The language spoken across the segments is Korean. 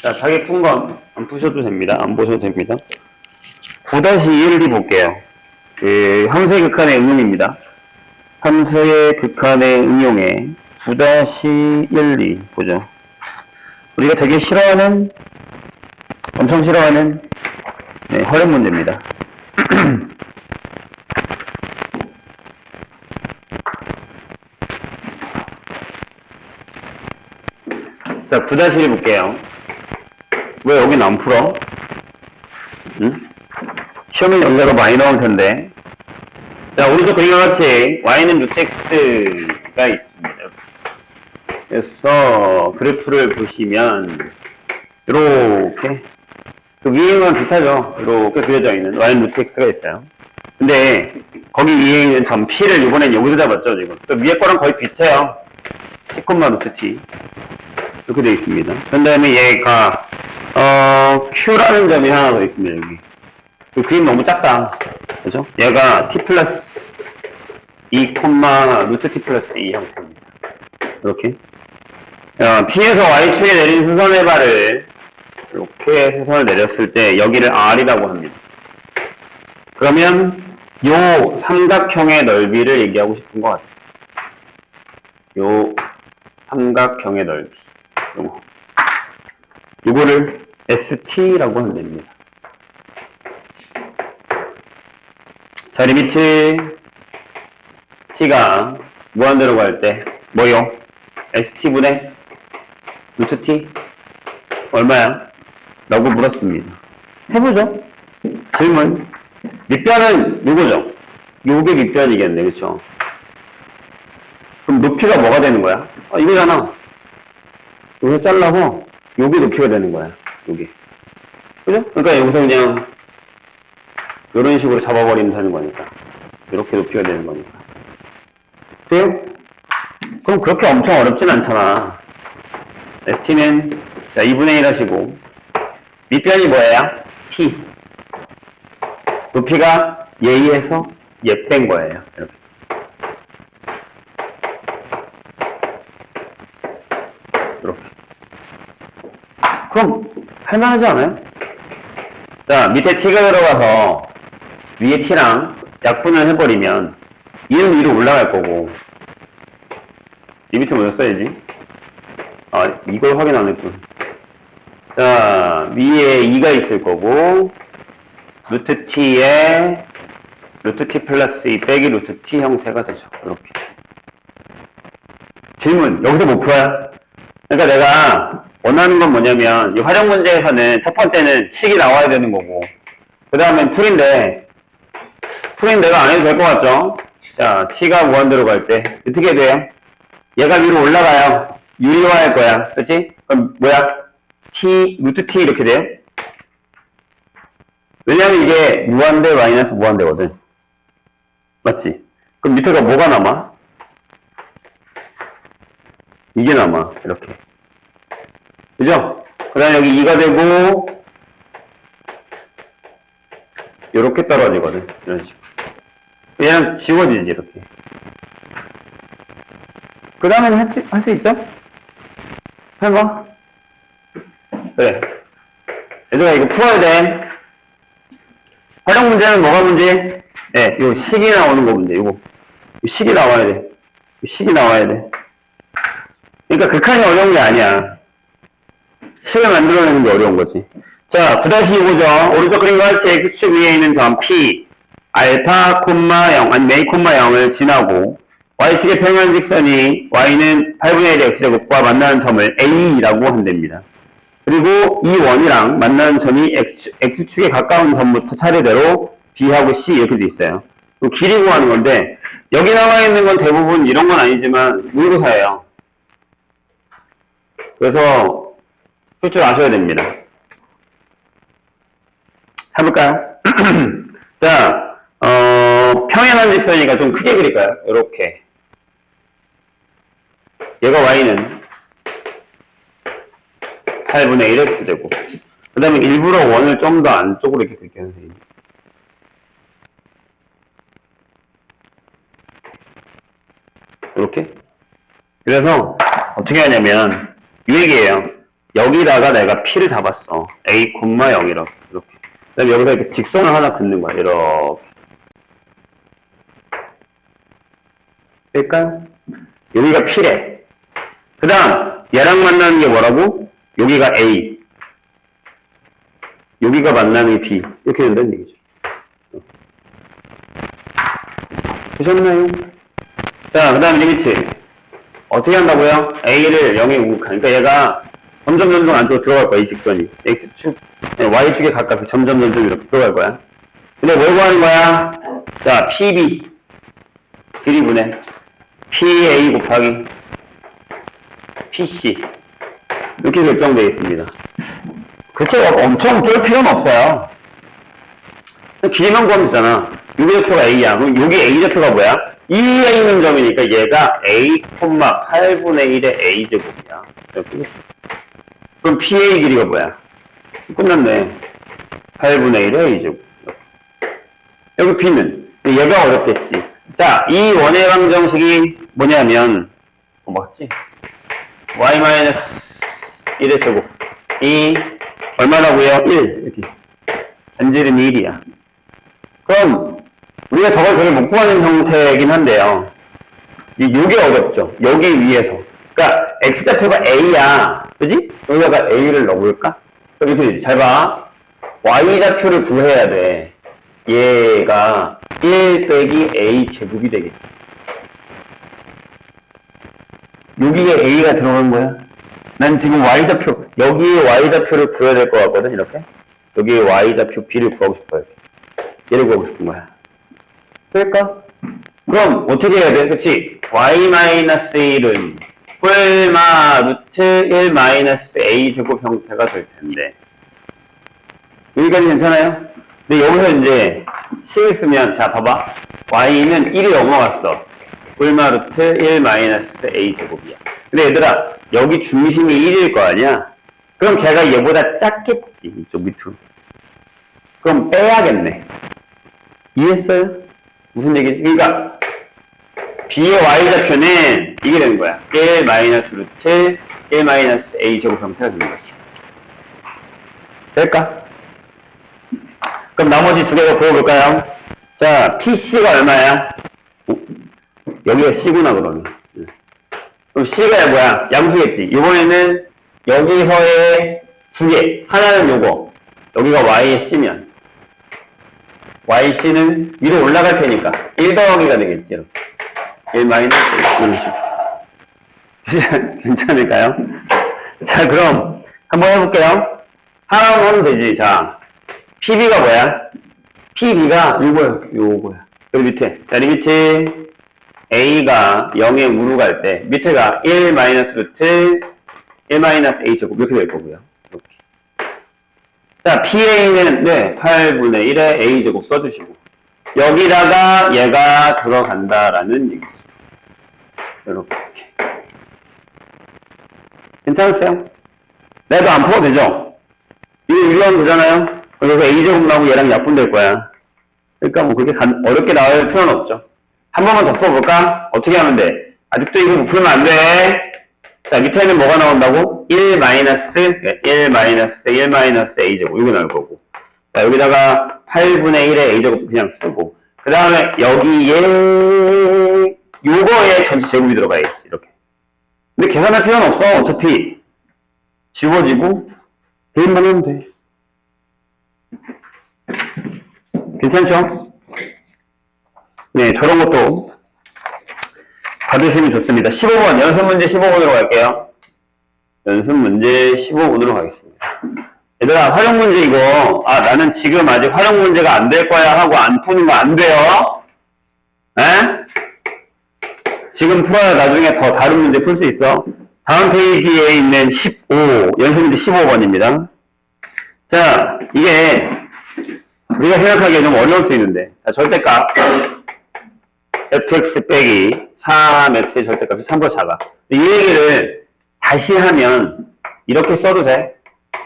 자, 자기 푼 건 안 푸셔도 됩니다. 안 보셔도 됩니다. 9-1이 볼게요. 그 함수의 극한의 응용입니다. 함수의 극한의 응용에 9-1이 보죠. 우리가 되게 싫어하는, 엄청 싫어하는 활용 문제입니다. 자, 9-1 볼게요. 왜 여긴 안 풀어? 응? 시험에 여기가 많이 나올 텐데. 자, 오른쪽 그림과 같이 y는 루트 x가 있습니다. 그래서 그래프를 보시면 이렇게 그 위에 있는 건 비슷하죠. 이렇게 그려져 있는 y는 루트 x가 있어요. 근데 거기 위에 있는 점 p를 이번엔 여기서 잡았죠, 지금. 그 위에 거랑 거의 비슷해요. 10, 루트 t 이렇게 되어 있습니다. 그 다음에 얘가 q라는 점이 하나 더 있습니다. 여기 그 그림 너무 작다, 그죠? 얘가 t 플러스 2, 루트 t 플러스 2 형태입니다. 이렇게 p에서 y축에 내린 수선의 발을 이렇게 수선을 내렸을 때 여기를 r이라고 합니다. 그러면 요 삼각형의 넓이를 얘기하고 싶은 것 같아요. 요 삼각형의 넓이, 요거를 ST라고 하면 됩니다. 자, 리미트 T가 무한대로 갈 때 뭐요? ST분의 루트 T 얼마야? 라고 물었습니다. 해보죠. 질문. 밑변은 누구죠? 요게 밑변이겠네, 그쵸? 그럼 높이가 뭐가 되는 거야? 이거잖아. 여기서 잘라서 요게 높이가 되는 거야. 요게. 그죠? 그러니까 여기서 그냥 이런 식으로 잡아버리면 되는 거니까. 이렇게 높이가 되는 거니까. 돼요? 그럼 그렇게 엄청 어렵진 않잖아. ST는 자 2분의 1 하시고 밑변이 뭐예요? T. 높이가 예의에서 얘 뺀 거예요. 이렇게. 이렇게. 그럼 할만하지 않아요? 자, 밑에 T가 들어가서 위에 T랑 약분을 해버리면 얘는 위로 올라갈 거고 이 밑에 먼저 써야지. 이걸 확인 안 했군. 자, 위에 2가 있을 거고 루트 T에 루트 T 플러스 2 빼기 루트 T 형태가 되죠. 이렇게. 질문, 여기서 못 풀어요? 그러니까 내가 원하는 건 뭐냐면 이 활용 문제에서는 첫 번째는 식이 나와야 되는 거고 그 다음엔 풀인데 내가 안 해도 될 것 같죠? 자, T가 무한대로 갈 때 어떻게 돼요? 얘가 위로 올라가요. 유리화할 거야. 그치? 그럼 뭐야? T, 루트 T 이렇게 돼요? 왜냐면 이게 무한대 마이너스 무한대거든. 맞지? 그럼 밑에가 뭐가 남아? 이게 남아. 이렇게. 그죠? 그 다음에 여기 2가 되고 이렇게 떨어지거든. 이런 식으로. 그냥 지워지지 이렇게. 그 다음에는 할 수 있죠? 해봐. 그래. 얘들아 이거 풀어야 돼. 활용 문제는 뭐가 문제? 네, 요 식이 나오는 거 문제. 요거. 식이 나와야 돼. 식이 나와야 돼. 그러니까 극한이 어려운 게 아니야. 식을 만들어내는 게 어려운 거지. 자, 9-2보죠. 오른쪽 그림과 같이 X축 위에 있는 점 P, 알파, 0, 아니면 A, 0을 지나고 Y축의 평행 직선이 Y는 8분의 1의 X제곱과 만나는 점을 A라고 한답니다. 그리고 이 원이랑 만나는 점이 X축에 가까운 점부터 차례대로 B하고 C 이렇게 돼 있어요. 길이 구하는 건데 여기 나와 있는 건 대부분 이런 건 아니지만 모의고사예요. 그래서 풀 줄 아셔야 됩니다. 해볼까요? 자, 평행한 직선이니까 좀 크게 그릴까요? 이렇게. 얘가 y는 8분의 1x 제곱. 그 다음에 일부러 원을 좀 더 안쪽으로 이렇게 그릴게요, 선생님. 이렇게. 그래서 어떻게 하냐면 이 얘기예요. 여기다가 내가 P를 잡았어. A, 0이라고. 이렇게. 그 다음에 여기서 이렇게 직선을 하나 긋는 거야. 이렇게. 될까요? 여기가 P래. 그 다음, 얘랑 만나는 게 뭐라고? 여기가 A. 여기가 만나는 게 B. 이렇게 된다는 얘기죠. 보셨나요? 자, 그 다음 리미트. 어떻게 한다고요? A를 0에 우극하니까 얘가 점점 안쪽으로 들어갈 거야, 이 직선이. X축, Y축에 가깝게 점점 이렇게 들어갈 거야. 근데 뭘 구하는 거야? 자, PB. 비리분해. PA 곱하기 PC. 이렇게 결정되어 있습니다. 그렇게 엄청 쫄 필요는 없어요. 길이만 구하면 되잖아. 여기 좌표가 A야. 그럼 여기 A 좌표가 뭐야? 2에 있는 점이니까 얘가 A, 8분의 1의 A제곱이야. 이렇게. 그럼 PA 길이가 뭐야? 끝났네. 8분의 1의 A제곱. 여기 B는? 얘가 어렵겠지. 자, 이 원의 방정식이 뭐냐면, 맞지? Y-1의 제곱. 이, 얼마라고요? 1. 이렇게. 전지름이 1이야. 그럼, 우리가 저걸 되게 못 구하는 형태이긴 한데요. 요게 어렵죠. 여기 위에서. 그러니까, X좌표가 A야. 그지? 여기다가 A를 넣어볼까? 그럼 이렇게 되지. 잘 봐. Y좌표를 구해야 돼. 얘가 1 빼기 A 제곱이 되겠지. 여기에 A가 들어간 거야. 난 지금 Y좌표, 여기에 Y좌표를 구해야 될 것 같거든, 이렇게. 여기에 Y좌표 B를 구하고 싶어요. 얘를 구하고 싶은 거야. 그럴까? 그럼 어떻게 해야 돼? 그치? Y-1은 뿔마 루트 1-A 제곱 형태가 될 텐데. 여기까지 괜찮아요? 근데 여기서 이제 식을 쓰면, 자, 봐봐. Y는 1이 넘어갔어. 뿔마 루트 1-A 제곱이야. 근데 얘들아, 여기 중심이 1일 거 아니야? 그럼 걔가 얘보다 작겠지, 이쪽 밑으로. 그럼 빼야겠네. 이해했어요? 무슨 얘기지? 그러니까 B의 Y좌표는 이게 되는 거야. 1-루트 1-A 제곱 형태가 되는 거지. 될까? 그럼 나머지 두 개도 구해볼까요? 자, PC가 얼마야? 여기가 C구나, 그러면. 그럼 C가 뭐야? 양수겠지. 이번에는 여기서의 두 개. 하나는 요거. 여기가 Y의 C면. YC는 위로 올라갈 테니까 1 더하기가 되겠지. 1 마이너스 1. 이런 식으로. 괜찮을까요? 자, 그럼 한번 해볼게요. 하나만 하면 되지. 자, PB가 뭐야? PB가 요거야. 여기 밑에. 자, 리미트 A가 0에 우로 갈 때 밑에가 1 마이너스 루트 1 마이너스 A 제곱 이렇게 될 거고요. 이렇게. 자, PA는, 8분의 1의 A제곱 써주시고, 여기다가 얘가 들어간다라는 얘기죠. 이렇게. 괜찮으세요? 내도 안 풀어도 되죠? 이거 유리하면 되잖아요? 그래서 A제곱 나오고 얘랑 약분될 거야. 그러니까 뭐 그렇게 어렵게 나올 필요는 없죠. 한 번만 더 써볼까? 어떻게 하면 돼? 아직도 이거 못 풀면 안 돼. 자, 밑에는 뭐가 나온다고? 1 마이너스 A제곱. 이거 나올 거고. 자, 여기다가 8분의 1의 A제곱 그냥 쓰고. 그 다음에 여기에, 요거에 전체 제곱이 들어가야지. 이렇게. 근데 계산할 필요는 없어. 어차피. 지워지고, 대입만 하면 돼. 괜찮죠? 네, 저런 것도 받으시면 좋습니다. 15번, 연습 문제 15번으로 갈게요. 연습 문제 15번으로 가겠습니다. 얘들아, 활용 문제 이거, 나는 지금 아직 활용 문제가 안 될 거야 하고 안 푸는 거 안 돼요? 에? 지금 풀어야 나중에 더 다른 문제 풀 수 있어. 다음 페이지에 있는 15, 연습 문제 15번입니다. 자, 이게, 우리가 생각하기에 좀 어려울 수 있는데, 자, 절대값. fx 빼기 3x의 절대값이 3보다 작아. 이 얘기를 다시 하면 이렇게 써도 돼.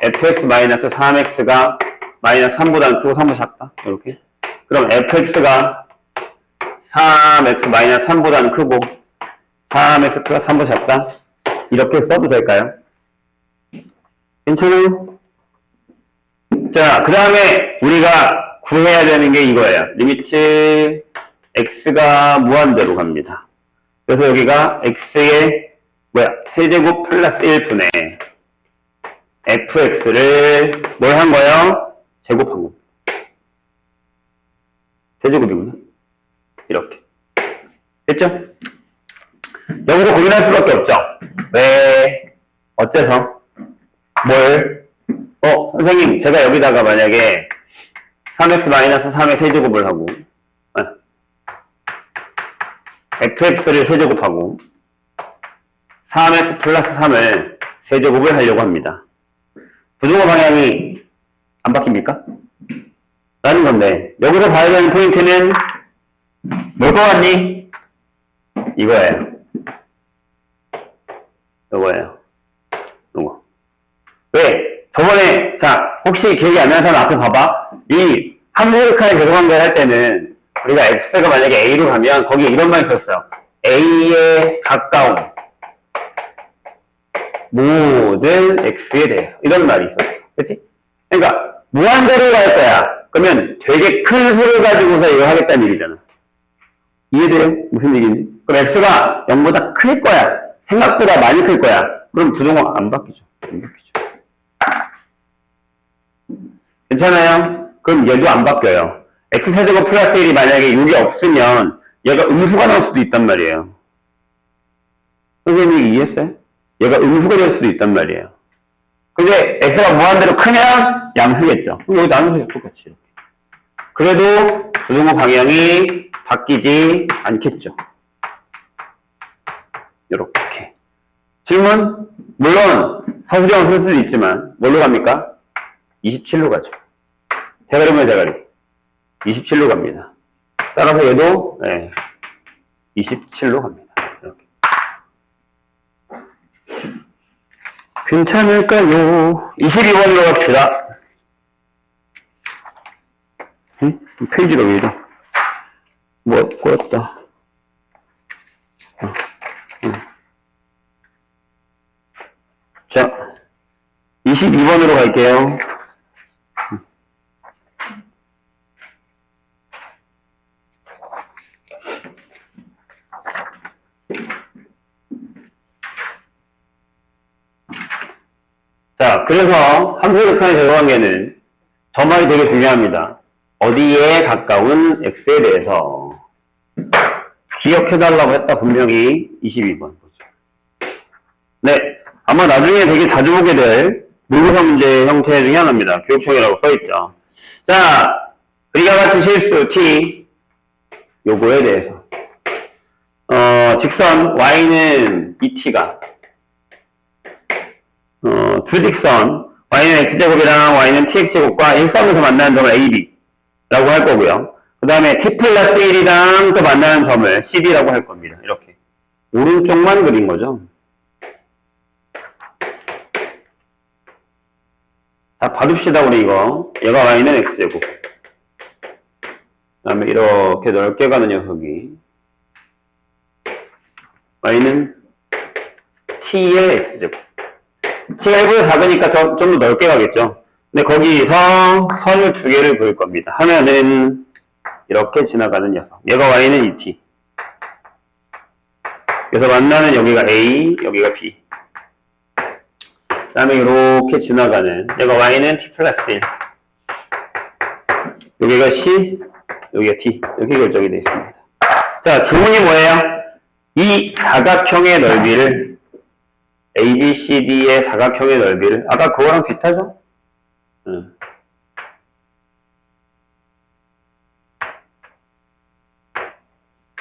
fx-3x가 마이너스 3보다 크고 3보다 작다. 이렇게. 그럼 fx가 3x-3보다는 크고 3x가 3보다 작다. 이렇게 써도 될까요? 괜찮아요? 자, 그 다음에 우리가 구해야 되는 게 이거예요. 리미트 x가 무한대로 갑니다. 그래서 여기가 x의 세제곱 플러스 1분의 fx를 뭘 한 거예요? 제곱한 거. 세제곱이구나. 이렇게. 됐죠? 여기서 고민할 수밖에 없죠? 왜? 어째서? 뭘? 선생님, 제가 여기다가 만약에 3x-3의 세제곱을 하고, fx를 세제곱하고, 3x 플러스 3을 세제곱을 하려고 합니다. 부등호 방향이 안 바뀝니까? 라는 건데, 여기서 봐야 되는 포인트는 뭘 것 같니? 이거예요. 이거예요. 이거. 왜? 저번에, 자, 혹시 기억이 안 나는 사람 앞에 봐봐. 이 함수극한의 계속관계를 할 때는 우리가 x가 만약에 a로 가면 거기에 이런 말이 있었어요. a에 가까운 모든 x에 대해서. 이런 말이 있었어. 그치? 그러니까, 무한대로 갈 거야. 그러면 되게 큰 수를 가지고서 이걸 하겠다는 얘기잖아. 이해돼요? 무슨 얘기인지? 그럼 x가 0보다 클 거야. 생각보다 많이 클 거야. 그럼 부등호 안 바뀌죠. 안 바뀌죠. 괜찮아요? 그럼 얘도 안 바뀌어요. x세제곱 플러스 1이 만약에 6이 없으면 얘가 음수가 나올 수도 있단 말이에요. 선생님이 이해했어요? 얘가 음수가 될 수도 있단 말이에요. 근데 x가 무한대로 크면 양수겠죠. 그럼 여기 나누면 똑같이 이렇게. 그래도 부등호 방향이 바뀌지 않겠죠. 이렇게. 질문? 물론 서술형을 쓸 수도 있지만 뭘로 갑니까? 27로 가죠. 대가리면 대가리. 27로 갑니다. 따라서 얘도 27로 갑니다. 이렇게. 괜찮을까요? 22번으로 갑시다. 응? 페이지가 왜 이래? 뭐 꼬였다. 자, 22번으로 갈게요. 자, 그래서 함수극한의 제곱관계는 저 말이 되게 중요합니다. 어디에 가까운 x에 대해서 기억해달라고 했다. 분명히 22번 보죠. 네, 아마 나중에 되게 자주 보게 될 모의고사 문제 형태 중에 하나입니다. 교육청이라고 써있죠. 자, 우리가 같은 실수 t 요거에 대해서 직선 y는 2t가 두 직선 y는 x제곱이랑 y는 tx제곱과 일선에서 만나는 점을 ab 라고 할 거고요. 그 다음에 t 플러스 1이랑 또 만나는 점을 cd라고 할 겁니다. 이렇게 오른쪽만 그린 거죠. 자, 봐둡시다. 우리 이거 얘가 y는 x제곱, 그 다음에 이렇게 넓게 가는 녀석이 y는 t의 x제곱. t가 1보다 작으니까 좀 더 넓게 가겠죠. 근데 거기서 선을 두 개를 그을 겁니다. 하나는 이렇게 지나가는 녀석. 얘가 y는 2t. 그래서 만나는 여기가 a, 여기가 b. 그 다음에 이렇게 지나가는 얘가 y는 t 플러스 1. 여기가 c, 여기가 t. 이렇게 결정이 되어 있습니다. 자, 질문이 뭐예요? 이 사각형의 넓이를 ABCD의 사각형의 넓이를 아까 그거랑 비슷하죠?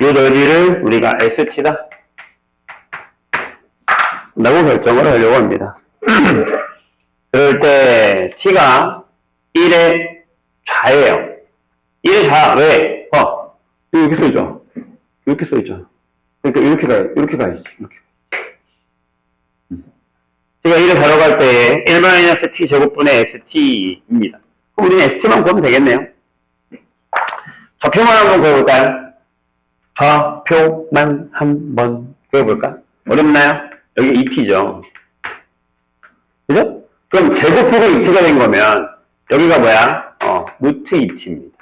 이 넓이를 우리가 ST다 라고 결정을 하려고 합니다. 그럴 때 T가 1의 좌예요. 1의 좌. 왜? 이렇게 써있죠? 이렇게 써있죠? 그러니까 이렇게 가야지. 이렇게. T가 1을 가로 갈 때에 1-t 제곱분의 st입니다. 그럼 우리는 st만 구하면 되겠네요. 좌표만 한번 그려볼까요? 좌표만 한번 그려볼까? 어렵나요? 여기 2t죠. 그죠? 그럼 제곱이고 2t가 된 거면 여기가 뭐야? 루트 2t입니다.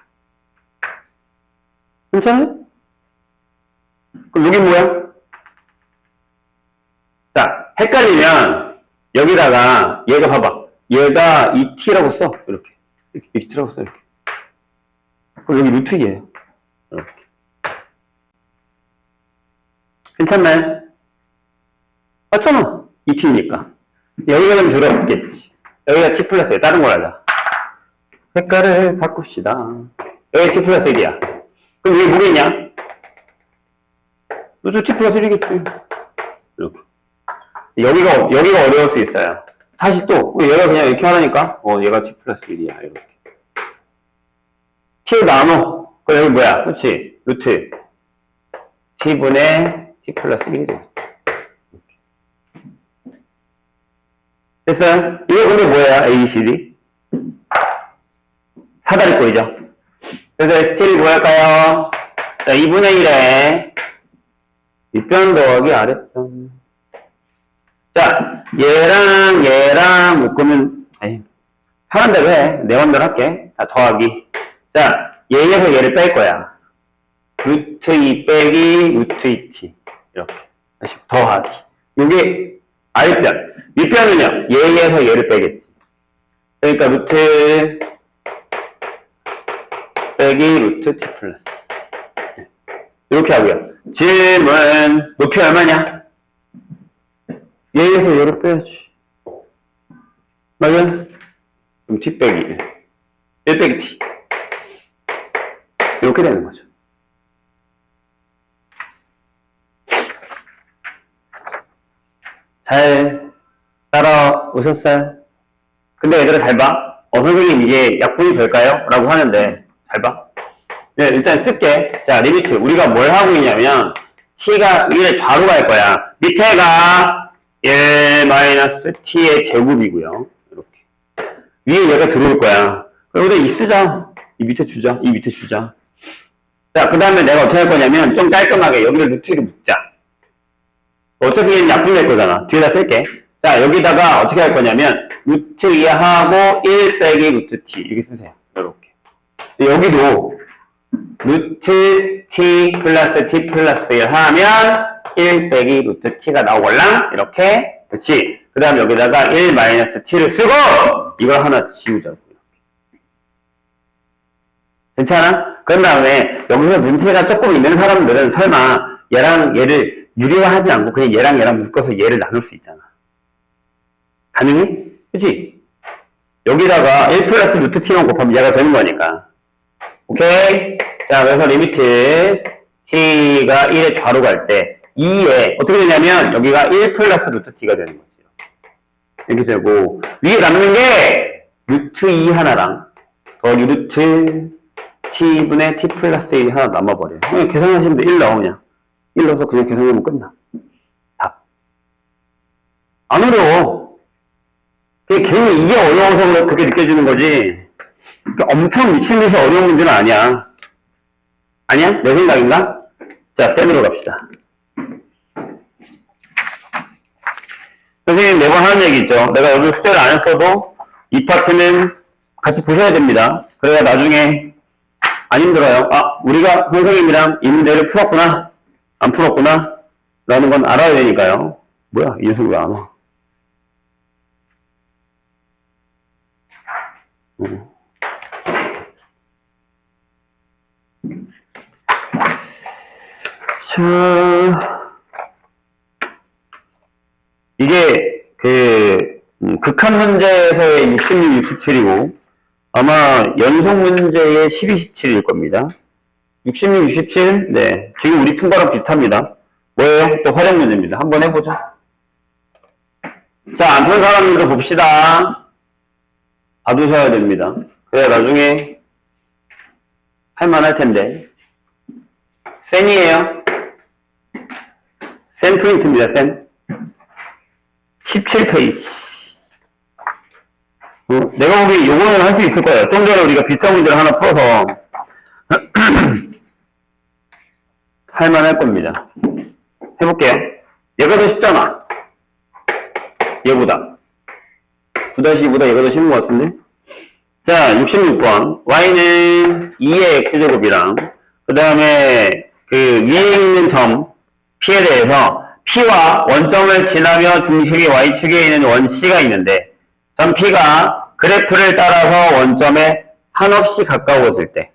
괜찮아요? 그럼 여기 뭐야? 자, 헷갈리면 여기다가 얘가 봐봐. 얘가 2t라고 써. 이렇게. 이렇게 2t라고 써. 이렇게. 그럼 여기 루트 2예요. 이렇게. 괜찮나요? 맞잖아. 2t니까. 여기가 좀 들어있겠지. 여기가 t 플러스 1. 다른 걸 하자. 색깔을 바꿉시다. 여기 t 플러스 1이야. 그럼 여기 뭐겠냐? 루트 t 플러스 1이겠지. 이렇게. 여기가 어려울 수 있어요. 다시 또, 얘가 그냥 이렇게 하라니까, 얘가 t 플러스 1이야. 이렇게. t를 나눠. 그럼 여기 뭐야? 그렇지? 루트. t분의 t 플러스 1이 되겠지. 됐어요? 이거 근데 뭐야? A, C, D? 사다리꼴이죠. 그래서 ST를 뭐 할까요? 자, 2분의 1에 윗변 더하기 아랫변. 자, 얘랑 묶으면, 편한 대로 해. 내 맘대로 할게. 자, 더하기. 자, 얘에서 얘를 뺄 거야. 루트 2 빼기 루트 2t. 이렇게. 다시 더하기. 요게 아랫변. 윗변은요, 얘에서 얘를 빼겠지. 그러니까 루트 빼기 루트 t 플러스. 이렇게 하고요. 질문, 높이 얼마냐? 얘에서 얘를 빼야지. 맞아? 그럼 t 빼기 1 빼기 t. 이렇게 되는 거죠. 잘 따라오셨어요? 근데 얘들아 잘 봐. 선생님 이게 약분이 될까요? 라고 하는데 잘 봐. 네, 일단 쓸게. 자, 리미트. 우리가 뭘 하고 있냐면 t가 1에 좌로 갈 거야. 밑에가 1-t의 제곱이고요. 이렇게. 위에 얘가 들어올 거야. 그럼 우리 이 쓰자. 이 밑에 주자. 이 밑에 주자. 자, 그 다음에 내가 어떻게 할 거냐면 좀 깔끔하게 여기를 루트로 묶자. 어차피 얘는 약분될 거잖아. 뒤에다 쓸게. 자, 여기다가 어떻게 할 거냐면 루트 2하고 1 빼기 루트 t 이렇게 쓰세요. 이렇게. 여기도 루트 t 플러스 t 플러스 1 하면 1 빼기 루트 t가 나오걸랑 이렇게. 그렇지. 그 다음 여기다가 1 마이너스 t를 쓰고 이걸 하나 지우자고. 괜찮아? 그런 다음에 여기서 문제가 조금 있는 사람들은 설마 얘랑 얘를 유리화하지 않고 그냥 얘랑 묶어서 얘를 나눌 수 있잖아. 가능해? 그치? 여기다가 1 플러스 루트 t만 곱하면 얘가 되는 거니까. 오케이? 자, 그래서 리미트 t가 1에 좌로 갈 때 2에 어떻게 되냐면 여기가 1 플러스 루트 t가 되는 거지. 이렇게 되고 위에 남는 게 루트 2 하나랑 더하기 루트 t분의 t 플러스 1이 하나 남아버려요. 그냥 계산하시면 돼. 1 나오냐. 1 넣어서 그냥 계산하면 끝나. 답. 안 어려워. 그냥 괜히 이게 어려워서 그렇게 느껴지는 거지. 엄청 미친듯이 어려운 문제는 아니야. 아니야? 내 생각인가? 자, 쌤으로 갑시다. 선생님 매번 하는 얘기 있죠. 내가 여기 숙제를 안 했어도 이 파트는 같이 보셔야 됩니다. 그래야 나중에 안 힘들어요. 아, 우리가 선생님이랑 이 문제를 풀었구나. 안 풀었구나. 라는 건 알아야 되니까요. 뭐야, 이 녀석이 왜 안 와? 자, 이게 극한 문제에서의 66, 67이고 아마 연속 문제의 12, 17일 겁니다. 66, 67, 네, 지금 우리 푼 거랑 비슷합니다. 뭐예요? 또 활용 문제입니다. 한번 해보자. 자, 안 푼 사람들도 봅시다. 봐두셔야 됩니다. 그래야 나중에 할만할 텐데. 센이에요. 센 프린트입니다. 센. 17페이지. 내가 보기엔 요거는 할 수 있을 거예요. 좀 전에 우리가 비슷한 문제를 하나 풀어서 할만할 겁니다. 해볼게요. 얘가 더 쉽잖아. 얘보다. 9-2보다 얘가 더 쉬운 것 같은데? 자, 66번. y는 2의 x제곱이랑, 그 다음에 그 위에 있는 점, p에 대해서 p와 원점을 지나며 중심이 y축에 있는 원 c가 있는데, 점 p가 그래프를 따라서 원점에 한없이 가까워질 때,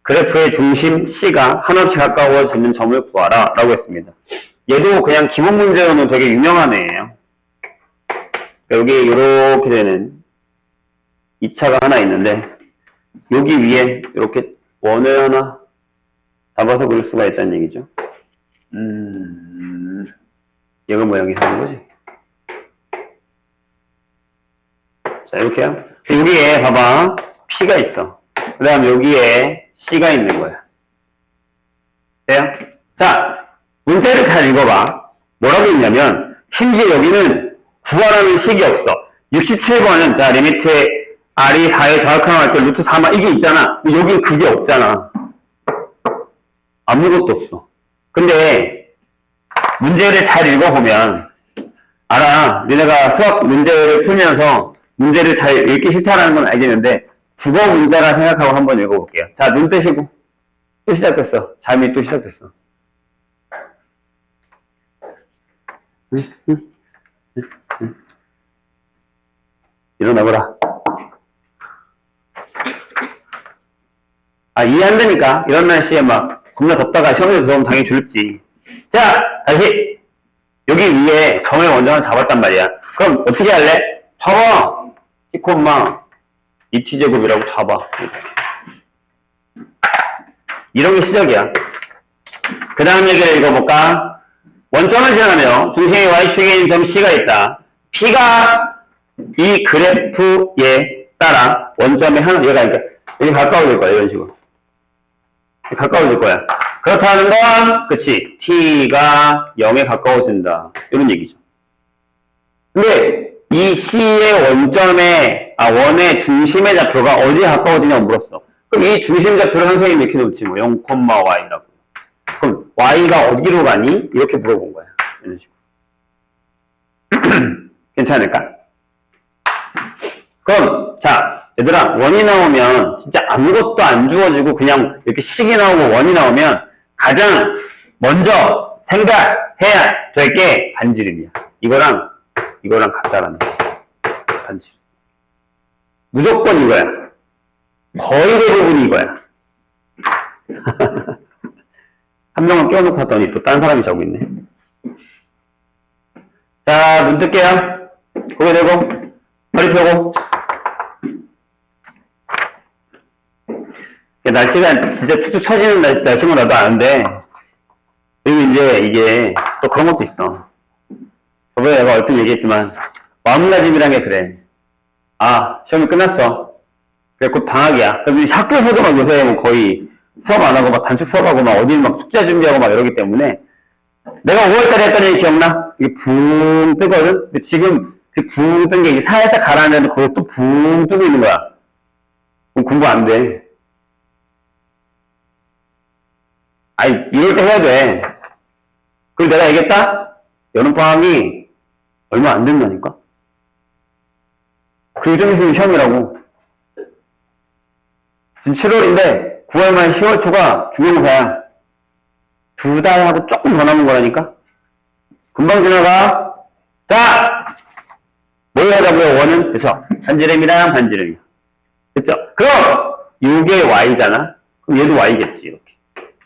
그래프의 중심 c가 한없이 가까워지는 점을 구하라 라고 했습니다. 얘도 그냥 기본 문제로는 되게 유명한 애예요. 여기 이렇게 되는 2차가 하나 있는데 여기 위에 이렇게 원을 하나 잡아서 그릴 수가 있다는 얘기죠. 얘가 모양이 되는 거지. 자, 이렇게요. 여기에 봐봐. P가 있어. 그 다음 여기에 C가 있는 거야. 돼요? 자, 문제를 잘 읽어봐. 뭐라고 있냐면 심지어 여기는 구하라는 식이 없어. 67번은 자, 리미트에 R이 4에 정확한 때 루트 4만 이게 있잖아. 여긴 그게 없잖아. 아무것도 없어. 근데 문제를 잘 읽어보면 알아. 너네가 수학 문제를 풀면서 문제를 잘 읽기 싫다라는 건 알겠는데 국어 문제라 생각하고 한번 읽어볼게요. 자, 눈 뜨시고 또 시작됐어. 잠이 또 시작됐어. 일어나보라. 아, 이해 안 되니까. 이런 날씨에 막 겁나 덥다가 시험에 들어오면 당연히 졸립지. 자, 다시 여기 위에 점을 먼저 하나 잡았단 말이야. 그럼 어떻게 할래? 잡아. T콤마 2t제곱이라고 잡아. 이런 게 시작이야. 그 다음 얘기를 읽어볼까? 원점을 지나며 중심이 y축에 있는 점 C가 있다. P가 이 그래프에 따라 원점에 하나, 얘가 그러니까 여기 가까워질 거야. 이런 식으로. 가까워질 거야. 그렇다는 건, 그치. T가 0에 가까워진다. 이런 얘기죠. 근데 이 C의 원의 중심의 좌표가 어디에 가까워지냐고 물었어. 그럼 이 중심 좌표를 선생님이 이렇게 놓지 뭐 0,y라고. 그럼 y가 어디로 가니? 이렇게 물어본 거야. 이런 식으로. 괜찮을까? 그럼 자, 얘들아, 원이 나오면 진짜 아무것도 안 주어지고 그냥 이렇게 식이 나오고 원이 나오면 가장 먼저 생각해야 될 게 반지름이야. 이거랑 같다라는 거야. 반지름. 무조건 이거야. 거의 대부분이 이거야. 한 명은 끼워놓고 왔더니 또 딴 사람이 자고 있네. 자, 눈 뜰게요. 고개 들고, 허리 펴고. 날씨가 진짜 축축 처지는 날씨인 건 나도 아는데, 그리고 이제 이게 또 그런 것도 있어. 저번에 내가 얼핏 얘기했지만, 마음가짐이란 게 그래. 아, 시험이 끝났어. 그래, 곧 방학이야. 그럼 학교에서도 막 요새 뭐 거의 수업 안 하고 막 단축 수업하고 막 어디 막 축제 준비하고 막 이러기 때문에, 내가 5월달에 했던 얘기 기억나? 이게 붕 뜨거든? 근데 지금 그 붕 뜬 게 살짝 가라앉는데 거기 또 붕 뜨고 있는 거야. 그럼 공부 안 돼. 아니, 이럴 때 해야 돼. 그리고 내가 얘기했다? 여름방학이 얼마 안 된다니까? 그 좀 있으면 시험이라고. 지금 7월인데 9월 말 10월 초가 중간고사야. 2달 하고 조금 더 남은 거라니까? 금방 지나가. 자! 뭘 하자고요? 원은? 그쵸? 반지름이랑 반지름이야. 그쵸? 그럼 이게 y잖아? 그럼 얘도 y겠지, 이렇게.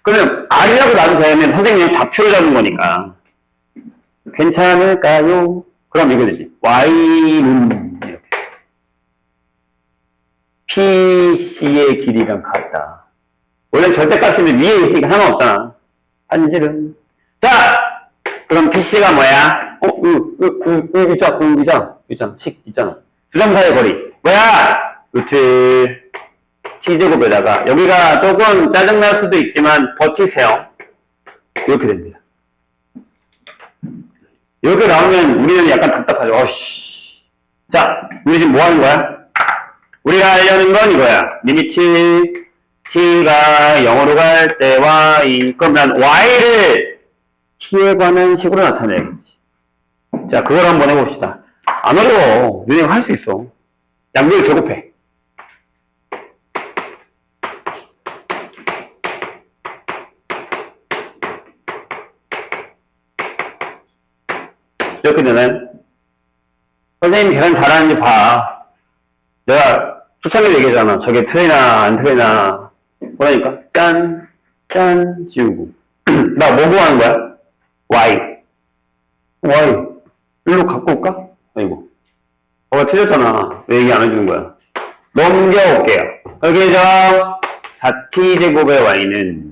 그러면 R이라고 놔도 되면 선생님이 좌표를 잡은 거니까. 괜찮을까요? 그럼 이거 되지. Y는 이렇게. PC의 길이랑 같다. 원래 절대값인데 위에 있으니까 상관없잖아. 반지름. 자! 그럼 PC가 뭐야? 있잖아. 식 있잖아. 두 점 사이의 거리. 뭐야? 루트 t제곱에다가 여기가 조금 짜증날 수도 있지만 버티세요. 이렇게 됩니다. 이렇게 나오면 우리는 약간 답답하죠. 어씨. 자, 우리 지금 뭐 하는 거야? 우리가 하려는 건 이거야. 리미트 t가 0으로 갈 때 y. 그럼 난 y를 t에 관한 식으로 나타내야겠지. 자, 그걸 한번 해봅시다. 안 어려워. 너네가 할 수 있어. 양변을 제곱해. 이렇게 되나요? 선생님이 계산 잘하는지 봐. 내가 초창기에 얘기했잖아. 저게 틀리나 안 틀리나. 그러니까 짠, 짠 지우고. 나 뭐 구하는 거야? Y. 일로 갖고 올까? 아이고. 틀렸잖아. 왜 얘기 안 해주는 거야? 넘겨올게요. 여기죠. 4t제곱의 y는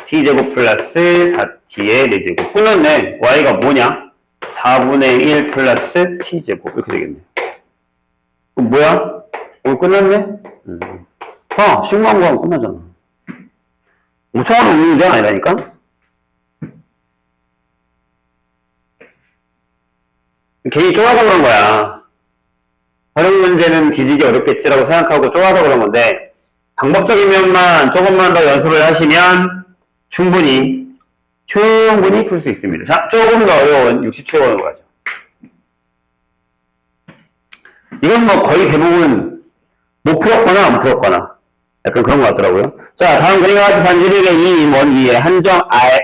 t제곱 플러스 4t의 4제곱. 끝났네. y가 뭐냐? 4분의 1 플러스 t제곱. 이렇게 되겠네. 그럼 뭐야? 끝났네? 식만 구하면 끝나잖아. 5천원 없는 문제 아니라니까? 괜히 좁아서 그런 거야. 다른 문제는 뒤지기 어렵겠지라고 생각하고 좁아서 그런 건데, 방법적인 면만 조금만 더 연습을 하시면 충분히 풀 수 있습니다. 자, 조금 더 어려운 67번으로 가죠. 이건 뭐 거의 대부분 못 풀었거나 안 풀었거나 약간 그런 것 같더라고요. 자, 다음 그림과 같이 반지름의 2인 원기에 한정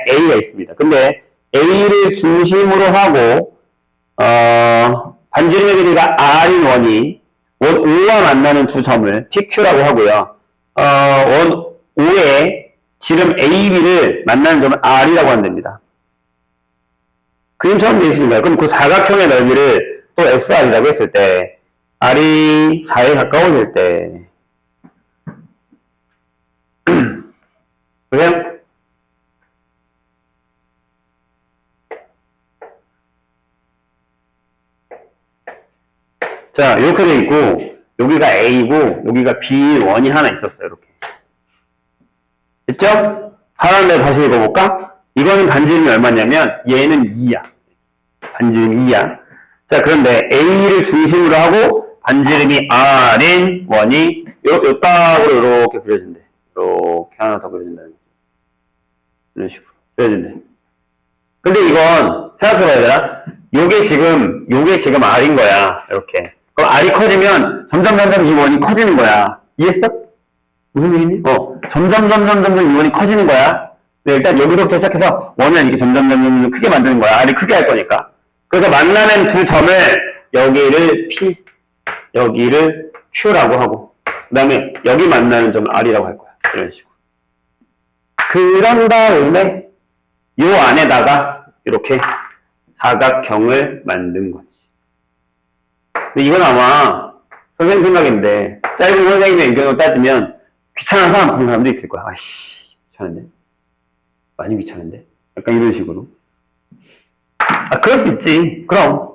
A가 있습니다. 근데 A를 중심으로 하고 반지름의 길이가 R인 원이 원 O와 만나는 두 점을 PQ라고 하고요. 원 O의 지름 AB를 만나는 점을 R이라고 한답니다. 그림처럼 되어 있습니다. 그럼 그 사각형의 넓이를 또 SR이라고 했을 때 R이 4에 가까워질 때 그래요? 자, 이렇게 돼 있고 여기가 A고 여기가 B1이 하나 있었어요. 이렇게. 됐죠? 하나는 내가 다시 읽어볼까? 이거는 반지름이 얼마냐면 얘는 2야. 반지름이 2야. 자, 그런데 A를 중심으로 하고 반지름이 R인 원이 요 딱으로 이렇게 그려진대. 이렇게 하나 더 그려진다는 거죠. 이런 식으로 그려진대. 근데 이건 생각해봐야 되나? 요게 지금 R인 거야. 이렇게. 그럼 R이 커지면 점점 이 원이 커지는 거야. 이해했어? 무슨 얘기니? 점점 이 원이 커지는 거야. 네, 일단 여기서부터 시작해서 원을 이렇게 점점 크게 만드는 거야. R이 크게 할 거니까. 그래서 만나는 두 점을 여기를 P, 여기를 Q라고 하고 그 다음에 여기 만나는 점을 R이라고 할 거야. 이런 식으로. 그런 다음에 요 안에다가 이렇게 사각형을 만든 거지. 근데 이건 아마 선생님 생각인데 짧은 선생님의 의견으로 따지면 귀찮은 사람 부른 사람도 있을 거야. 아이씨, 귀찮은데? 많이 귀찮은데? 약간 이런 식으로. 그럴 수 있지. 그럼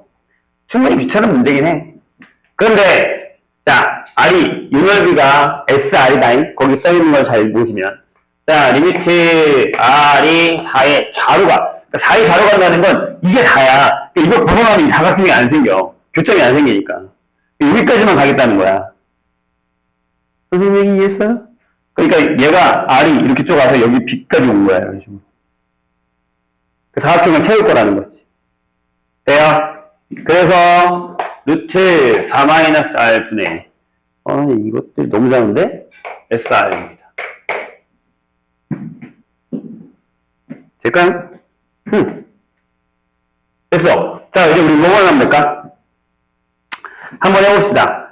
충분히 귀찮은 문제긴 해. 그런데 자, R이 이 넓이가 SR이다. 거기 써있는 걸 잘 보시면 자, 리미트 R이 4의 좌로가 4의 좌로 간다는 건 이게 다야. 이거 벗어나면 이 사각형이 안 생겨. 교점이 안 생기니까. 여기까지만 가겠다는 거야. 선생님이 이해했어요? 그러니까 얘가 R이 이렇게 쪼가서 여기 B까지 온 거야. 이런 식으로. 그 사각형을 채울 거라는 거지. 돼요? 그래서 루트 4-R 분의 이것들 너무 작은데? SR입니다. 될까요? 됐어. 자, 이제 우리 뭐만 하면 될까? 한번 해봅시다.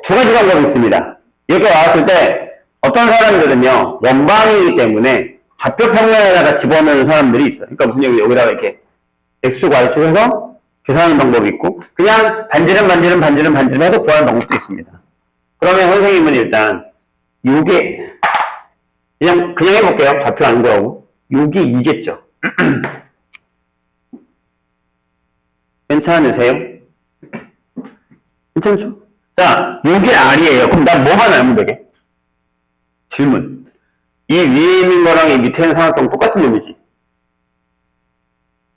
두 가지 방법이 있습니다. 이렇게 나왔을 때 어떤 사람들은요, 원방이기 때문에 좌표 평면에다가 집어넣는 사람들이 있어요. 그러니까 무슨 얘기, 여기다가 이렇게 X축, Y축 해서 계산하는 방법이 있고, 그냥 반지름 해서 구하는 방법도 있습니다. 그러면 선생님은 일단, 요게, 그냥 해볼게요. 좌표 안 구하고. 요게 2겠죠. 괜찮으세요? 괜찮죠? 자, 요게 R이에요. 그럼 난 뭐만 알면 되게? 질문. 이 위에 있는 거랑 이 밑에 있는 삼각형 똑같은 놈이지.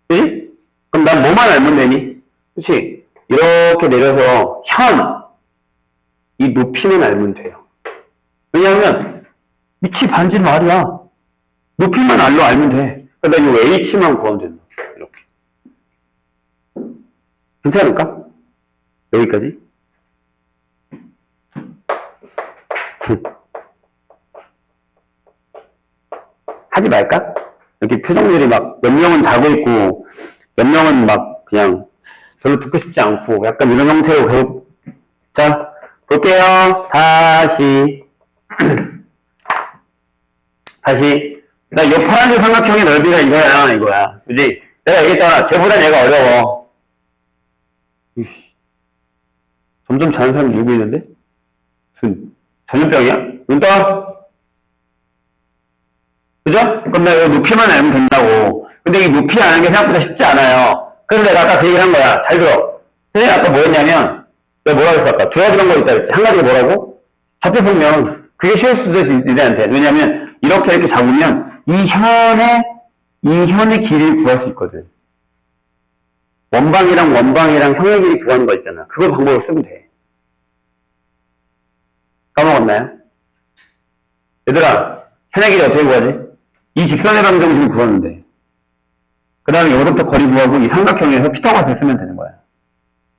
그치? 그럼 난 뭐만 알면 되니? 그치? 이렇게 내려서 이 높이는 알면 돼요. 왜냐하면 밑이 반지름 R이야. 높이만 R로 알면 돼. 그러니까 이 H만 구하면 된다. 이렇게. 괜찮을까? 여기까지? 하지 말까? 이렇게 표정들이 막, 몇 명은 자고 있고, 몇 명은 막, 그냥, 별로 듣고 싶지 않고, 약간 이런 형태로 계속, 자, 볼게요. 다시. 다시. 나 이 파란색 삼각형의 넓이가 이거야. 그지? 내가 얘기했잖아. 쟤보단 얘가 어려워. 점점 자는 사람이 누구 있는데? 무슨, 전염병이야? 눈 떠? 그죠? 그럼 내가 높이만 알면 된다고. 근데 이 높이 아는 게 생각보다 쉽지 않아요. 그래서 내가 아까 그 얘기를 한 거야. 잘 들어. 선생님 아까 뭐였냐면, 내가 뭐라고 했어 아까? 두 가지 방법이 있다 그랬지. 한 가지가 뭐라고? 좌표평면. 그게 쉬울 수도 있어, 니네한테. 왜냐면, 이렇게 잡으면, 이 현의 길이를 구할 수 있거든. 원방이랑 형의 길이 구하는 거 있잖아. 그걸 방법을 쓰면 돼. 까먹었나요? 얘들아, 현의 길이 어떻게 구하지? 이 직선의 방정식을 지금 구하는데. 그 다음에 여기서부터 거리 구하고 이 삼각형에서 피타고라스를 쓰면 되는 거야.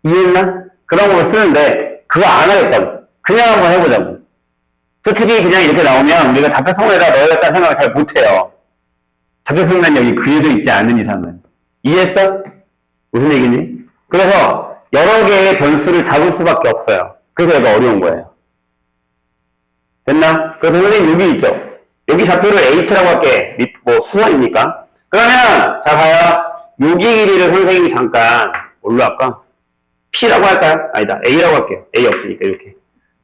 이해했나? 그런 걸 쓰는데, 그거 안 하겠다고. 그냥 한번 해보자고. 솔직히 그냥 이렇게 나오면 우리가 좌표평면에다 넣어야겠다는 생각을 잘 못해요. 좌표평면 여기 그려져 있지 않은 이상은. 이해했어? 무슨 얘기니? 그래서 여러 개의 변수를 잡을 수밖에 없어요. 그래서 얘가 어려운 거예요. 됐나? 그래서 선생님 여기 있죠? 여기 좌표를 h라고 할게. 뭐 수선이니까. 그러면 자 봐요. 여기 길이를 선생님이 잠깐 뭘로 할까? p라고 할까요? 아니다. a라고 할게요. a 없으니까 이렇게.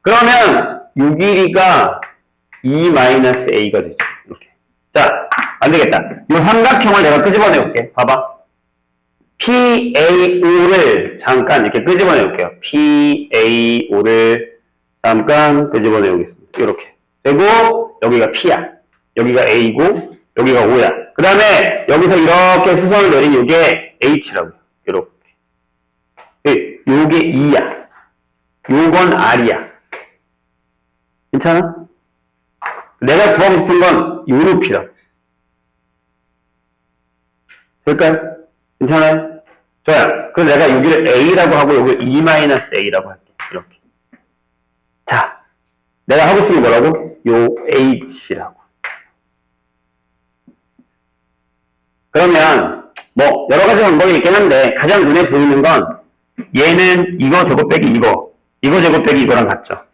그러면 이 길이가 2-a가 되죠. 이렇게. 자, 안 되겠다. 이 삼각형을 내가 끄집어내 볼게. 봐봐. PAO를 잠깐 이렇게 끄집어내 볼게요. PAO를 잠깐 끄집어내 보겠습니다. 이렇게. 그리고 여기가 P야. 여기가 A고 여기가 O야. 그 다음에 여기서 이렇게 수선을 내린 이게 H라고. 이렇게. 요게 E야. 요건 R이야. 괜찮아? 내가 구하고 싶은 건 요 높이라고. 될까요? 괜찮아요? 좋아요. 그럼 내가 여기를 A라고 하고 여기를 E-A라고 할게. 이렇게. 자, 내가 하고 싶은 거라고? 요 H라고. 그러면 뭐 여러 가지 방법이 있긴 한데 가장 눈에 보이는 건 얘는 이거 제곱 빼기 이거 제곱 빼기 이거랑 같죠.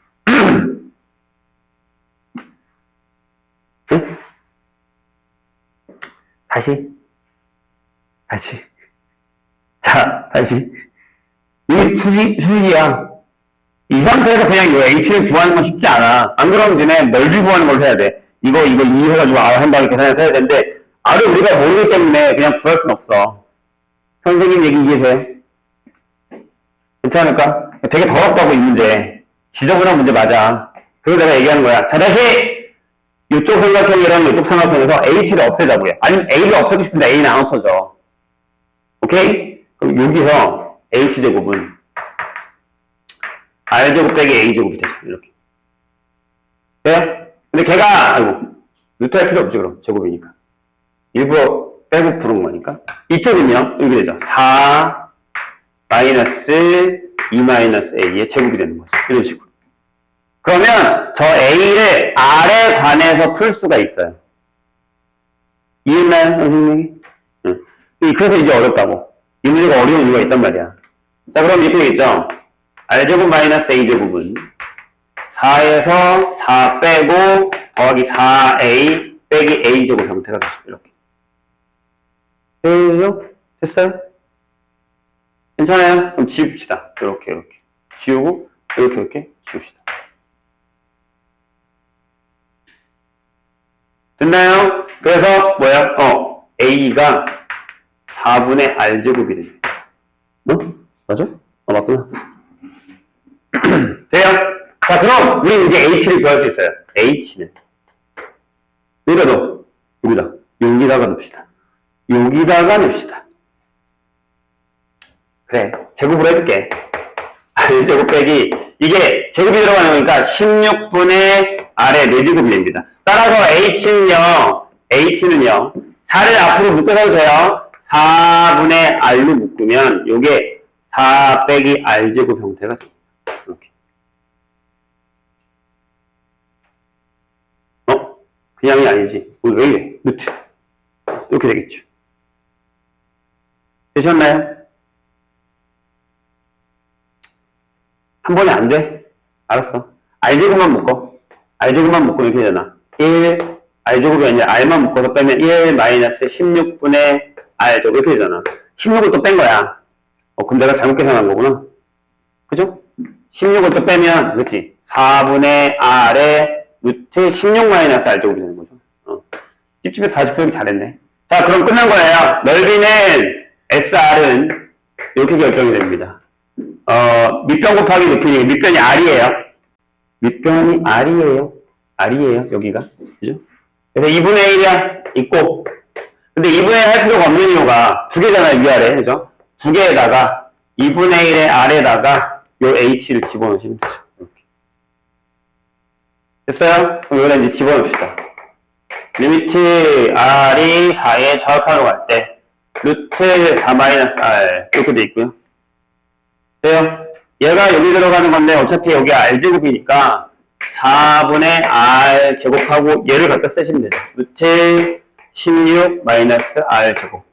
응? 다시. 자, 다시. 이게 수식이야. 이 상태에서 그냥 이 h를 구하는 건 쉽지 않아. 안 그러면 니네 넓이 구하는 걸 해야 돼. 이거 이 해가지고 r 한 방에 계산해서 해야 되는데 r을 우리가 모르기 때문에 그냥 구할 순 없어. 선생님 얘기 이해돼요? 괜찮을까? 되게 더럽다고 이 문제. 지저분한 문제 맞아. 그리고 내가 얘기하는 거야. 자, 다시 이쪽 삼각형이랑 이쪽 삼각형에서 h를 없애자고요. 아니면 a를 없애고 싶은데 a는 안 없어져. 오케이? 그럼 여기서 h제곱은 r제곱 빼기 a제곱이 되죠. 이렇게. 네? 근데 걔가, 아이고, 루트 할 필요 없지, 그럼. 제곱이니까. 일부러 빼고 부른 거니까. 이쪽은요, 이렇게 되죠. 4 마이너스 2 마이너스 a의 제곱이 되는 거죠. 이런 식으로. 그러면 저 a를 r에 관해서 풀 수가 있어요. 이해했나요, 선생님이? 응. 그래서 이제 어렵다고. 이 문제가 어려운 이유가 있단 말이야. 자, 그럼 이렇게 되겠죠? r제곱 마이너스 a제곱은 4에서 4 빼고 더하기 4a 빼기 a제곱 형태가 되죠. 이렇게. 됐어요? 괜찮아요? 그럼 지웁시다. 이렇게. 지우고, 이렇게 지웁시다. 됐나요? 그래서, 뭐야? a가 4분의 r제곱이 되죠. 맞아? 맞구나. 돼요? 자, 그럼, 우리 이제 h를 구할 수 있어요. h는. 여기다가 넣읍시다. 여기다가 넣읍시다. 그래, 제곱으로 해줄게. r제곱 빼기, 이게 제곱이 들어가는 거니까 16분의 r의 4제곱이 됩니다. 따라서 h는요, 4를 앞으로 묶어서도 돼요. 4분의 r로 묶으면, 요게 4 빼기 R제곱 형태가 됩니다. 이렇게. 그냥이 아니지. 왜 이래? 루트. 이렇게 되겠죠. 되셨나요? 한 번에 안 돼? 알았어. R제곱만 묶어. R제곱만 묶으면 이렇게 되잖아. 1, R제곱이 아니라 R만 묶어서 빼면 1 마이너스 16분의 R제곱 이렇게 되잖아. 16을 또 뺀 거야. 그럼 내가 잘못 계산한 거구나. 그죠? 16을 또 빼면, 그렇지? 4분의 R에 루트 16 마이너스 R제곱이 되는 거죠. 찝찝해서 40 표기 잘했네. 자, 그럼 끝난 거예요. 넓이는 SR은 이렇게 결정이 됩니다. 밑변 곱하기 높이니 밑변이 R이에요. 밑변이 R이에요. R이에요, 여기가. 그죠? 그래서 2분의 1이야, 있고. 근데 2분의 1 할 필요가 없는 이유가 두 개잖아요, 위아래. 그죠? 두 개에다가 2분의 1의 R에다가 요 H를 집어넣으시면 되죠. 이렇게. 됐어요? 그럼 여기다 이제 집어넣읍시다. 리미트 R이 4에 좌우편으로 갈 때, 루트 4-R. 이렇게 돼 있고요. 돼요? 얘가 여기 들어가는 건데, 어차피 여기 R제곱이니까, 4분의 R 제곱하고 얘를 갖다 쓰시면 되죠. 루트 16 마이너스 R 제곱.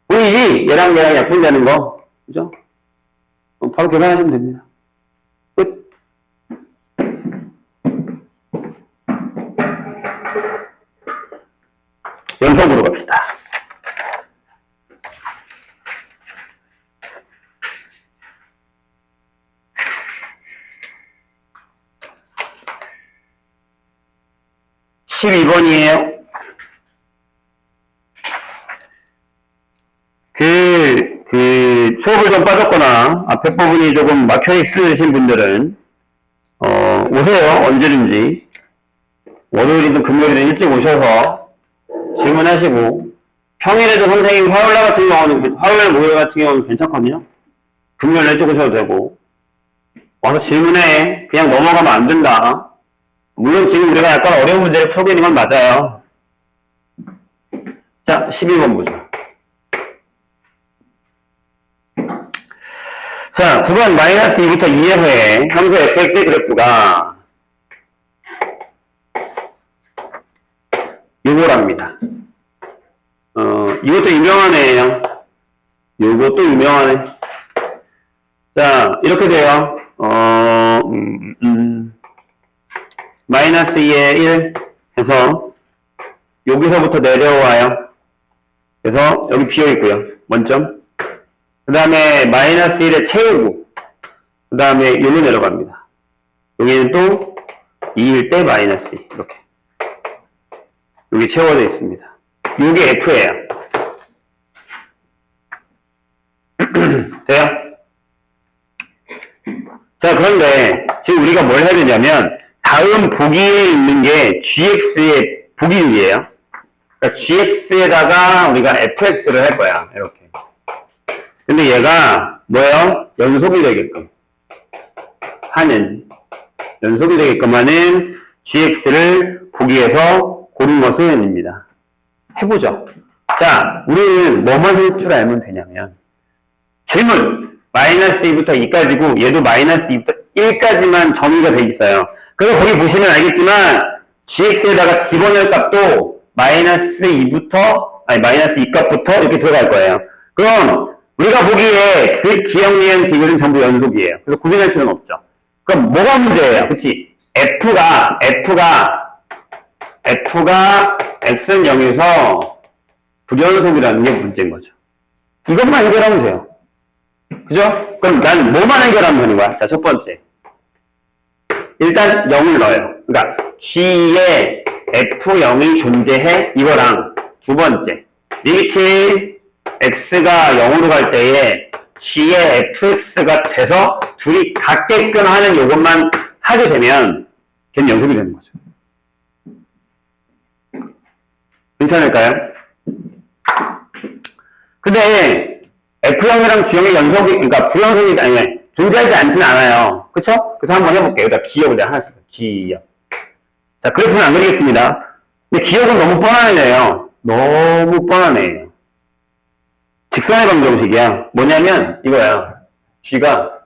보이지? 얘랑 약분되는 거. 그죠? 바로 계산하시면 됩니다. 끝. 연속으로 갑시다. (12번이에요) 수업을 좀 빠졌거나 앞에 부분이 조금 막혀 있으신 분들은 오세요. 언제든지 월요일이든 금요일이든 일찍 오셔서 질문하시고, 평일에도 선생님 화요일 목요일 같은 경우는 괜찮거든요. 금요일 일찍 오셔도 되고, 와서 질문해. 그냥 넘어가면 안 된다. 물론 지금 우리가 약간 어려운 문제를 풀고 있는 건 맞아요. 자, 12번 보죠. 자, 9번 마이너스 2부터 2에서의 함수 fx의 그래프가 요거랍니다. 이것도 유명하네요. 요것도 유명하네. 자, 이렇게 돼요. 마이너스 2에 1 해서 여기서부터 내려와요. 그래서 여기 비어있고요. 원점. 그 다음에 마이너스 1에 채우고, 그 다음에 여기로 내려갑니다. 여기는 또 2일 때 마이너스 2 이렇게 여기 채워져 있습니다. 이게 F예요. 돼요? 자, 그런데 지금 우리가 뭘 해야 되냐면 다음 보기에 있는 게 GX의 보기이에요. 그러니까 GX에다가 우리가 FX를 할 거야. 이렇게. 근데 얘가 뭐예요? 연속이 되게끔 하는 GX를 보기에서 고른 것은입니다. 해보죠. 자, 우리는 뭐만 할 줄 알면 되냐면 질문 마이너스 2부터 2까지고 얘도 마이너스 2부터 1까지만 정의가 돼 있어요. 그래서 거기 보시면 알겠지만 GX에다가 집어넣을 값도 마이너스 2 값부터 이렇게 들어갈 거예요. 그럼 우리가 보기에 그 기억, 니은, 디귿은 전부 연속이에요. 그래서 구분할 필요는 없죠. 그럼 뭐가 문제예요? 그치? F가 X는 0에서 불연속이라는 게 문제인 거죠. 이것만 해결하면 돼요. 그죠? 그럼 난 뭐만 해결하면 되는 거야? 자, 첫 번째. 일단 0을 넣어요. 그러니까 G에 F0이 존재해. 이거랑 두 번째. 리미트 X가 0으로 갈 때에 G에 FX가 돼서 둘이 같게끔 하는 요것만 하게 되면 걔는 연속이 되는 거죠. 괜찮을까요? 근데 F0이랑 G형의 연속이, 그러니까 불연속이 아니 존재하지 않지는 않아요. 그쵸? 그래서 한번 해볼게요. 여기다 기억을 내가 하나씩. 기억. 자, 그래프는 안 그리겠습니다. 근데 기억은 너무 뻔한 애예요. 너무 뻔한 애예요. 직선의 방정식이야. 뭐냐면 이거야. G가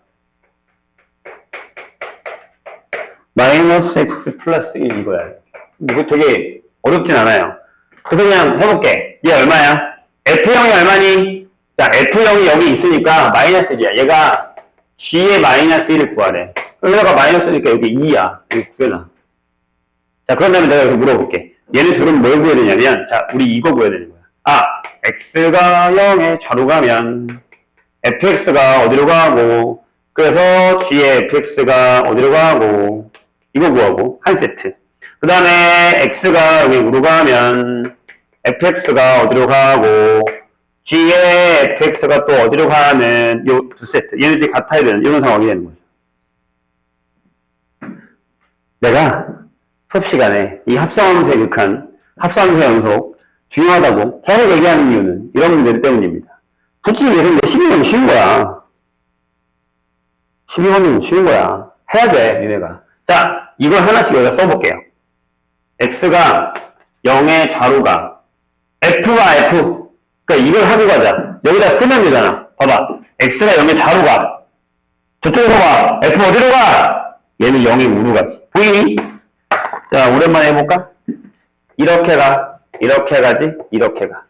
마이너스 X 플러스 1 이거야. 이거 되게 어렵진 않아요. 그래서 그냥 해볼게. 얘 얼마야? F0이 얼마니? 자, F0이 여기 있으니까 마이너스 1이야. 얘가 G의 마이너스 1을 구하래. 여기다가 마이너스니까 여기 2야. 여기 구해놔. 자, 그런 다음에 내가 여기 물어볼게. 얘네 둘은 뭘 구해야 되냐면, 자, 우리 이거 구해야 되는 거야. 아, X가 0에 좌로 가면, fx가 어디로 가고, 그래서 G의 fx가 어디로 가고, 이거 구하고, 한 세트. 그 다음에 x가 여기 우로 가면, fx가 어디로 가고, G의 fx가 또 어디로 가는, 요 두 세트. 얘네들이 같아야 되는, 이런 상황이 되는 거죠. 내가 수업 시간에 이 합성함수의 극한, 합성함수의 연속, 중요하다고 계속 얘기하는 이유는 이런 문제들 때문입니다. 솔직히 얘는 12번은 쉬운 거야. 12번은 쉬운 거야. 해야 돼, 니네가. 자, 이걸 하나씩 여기다 써볼게요. x가 0의 좌로가 f와 f. 그러니까 이걸 하고 가자. 여기다 쓰면 되잖아. 봐봐. x가 0의 좌로가. 저쪽으로 가. f 어디로 가? 얘는 0의 우로 가지. 보이니? 자, 오랜만에 해볼까? 이렇게 가. 이렇게 가지. 이렇게 가.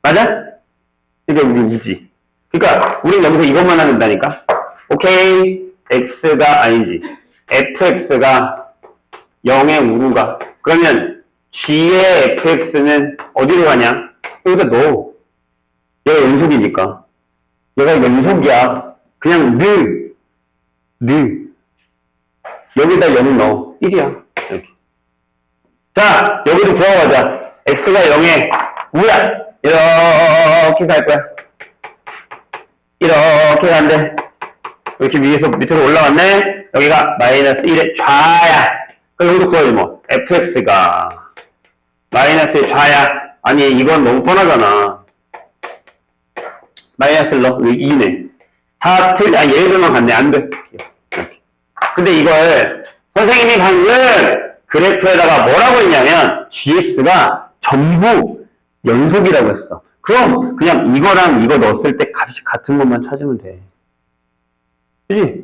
맞아? 이게 우리 이지. 그러니까 우리는 여기서 이것만 하면 된다니까. 오케이. x가 아니지. fx가 0의 우루가. 그러면 g의 fx는 어디로 가냐? 여기다 넣어. 얘가 연속이니까. 얘가 연속이야. 그냥 늘. 여기다 0 넣어. 1이야. 이렇게. 자, 여기로 들어가자. x가 0의 우야. 이렇게 갈 거야. 이렇게 간대. 이렇게 위에서 밑으로 올라왔네. 여기가 마이너스 1의 좌야. 그럼 여기도 구하지 뭐. fx가 마이너스의 좌야. 아니 이건 너무 뻔하잖아. 마이너스를 넣어. 여기 2네. 다 틀, 아 얘들만 같네. 안 돼. 이렇게. 근데 이걸 선생님이 방금 그래프에다가 뭐라고 했냐면 gx가 전부 연속이라고 했어. 그럼 그냥 이거랑 이거 넣었을 때 값이 같은 것만 찾으면 돼. 그치?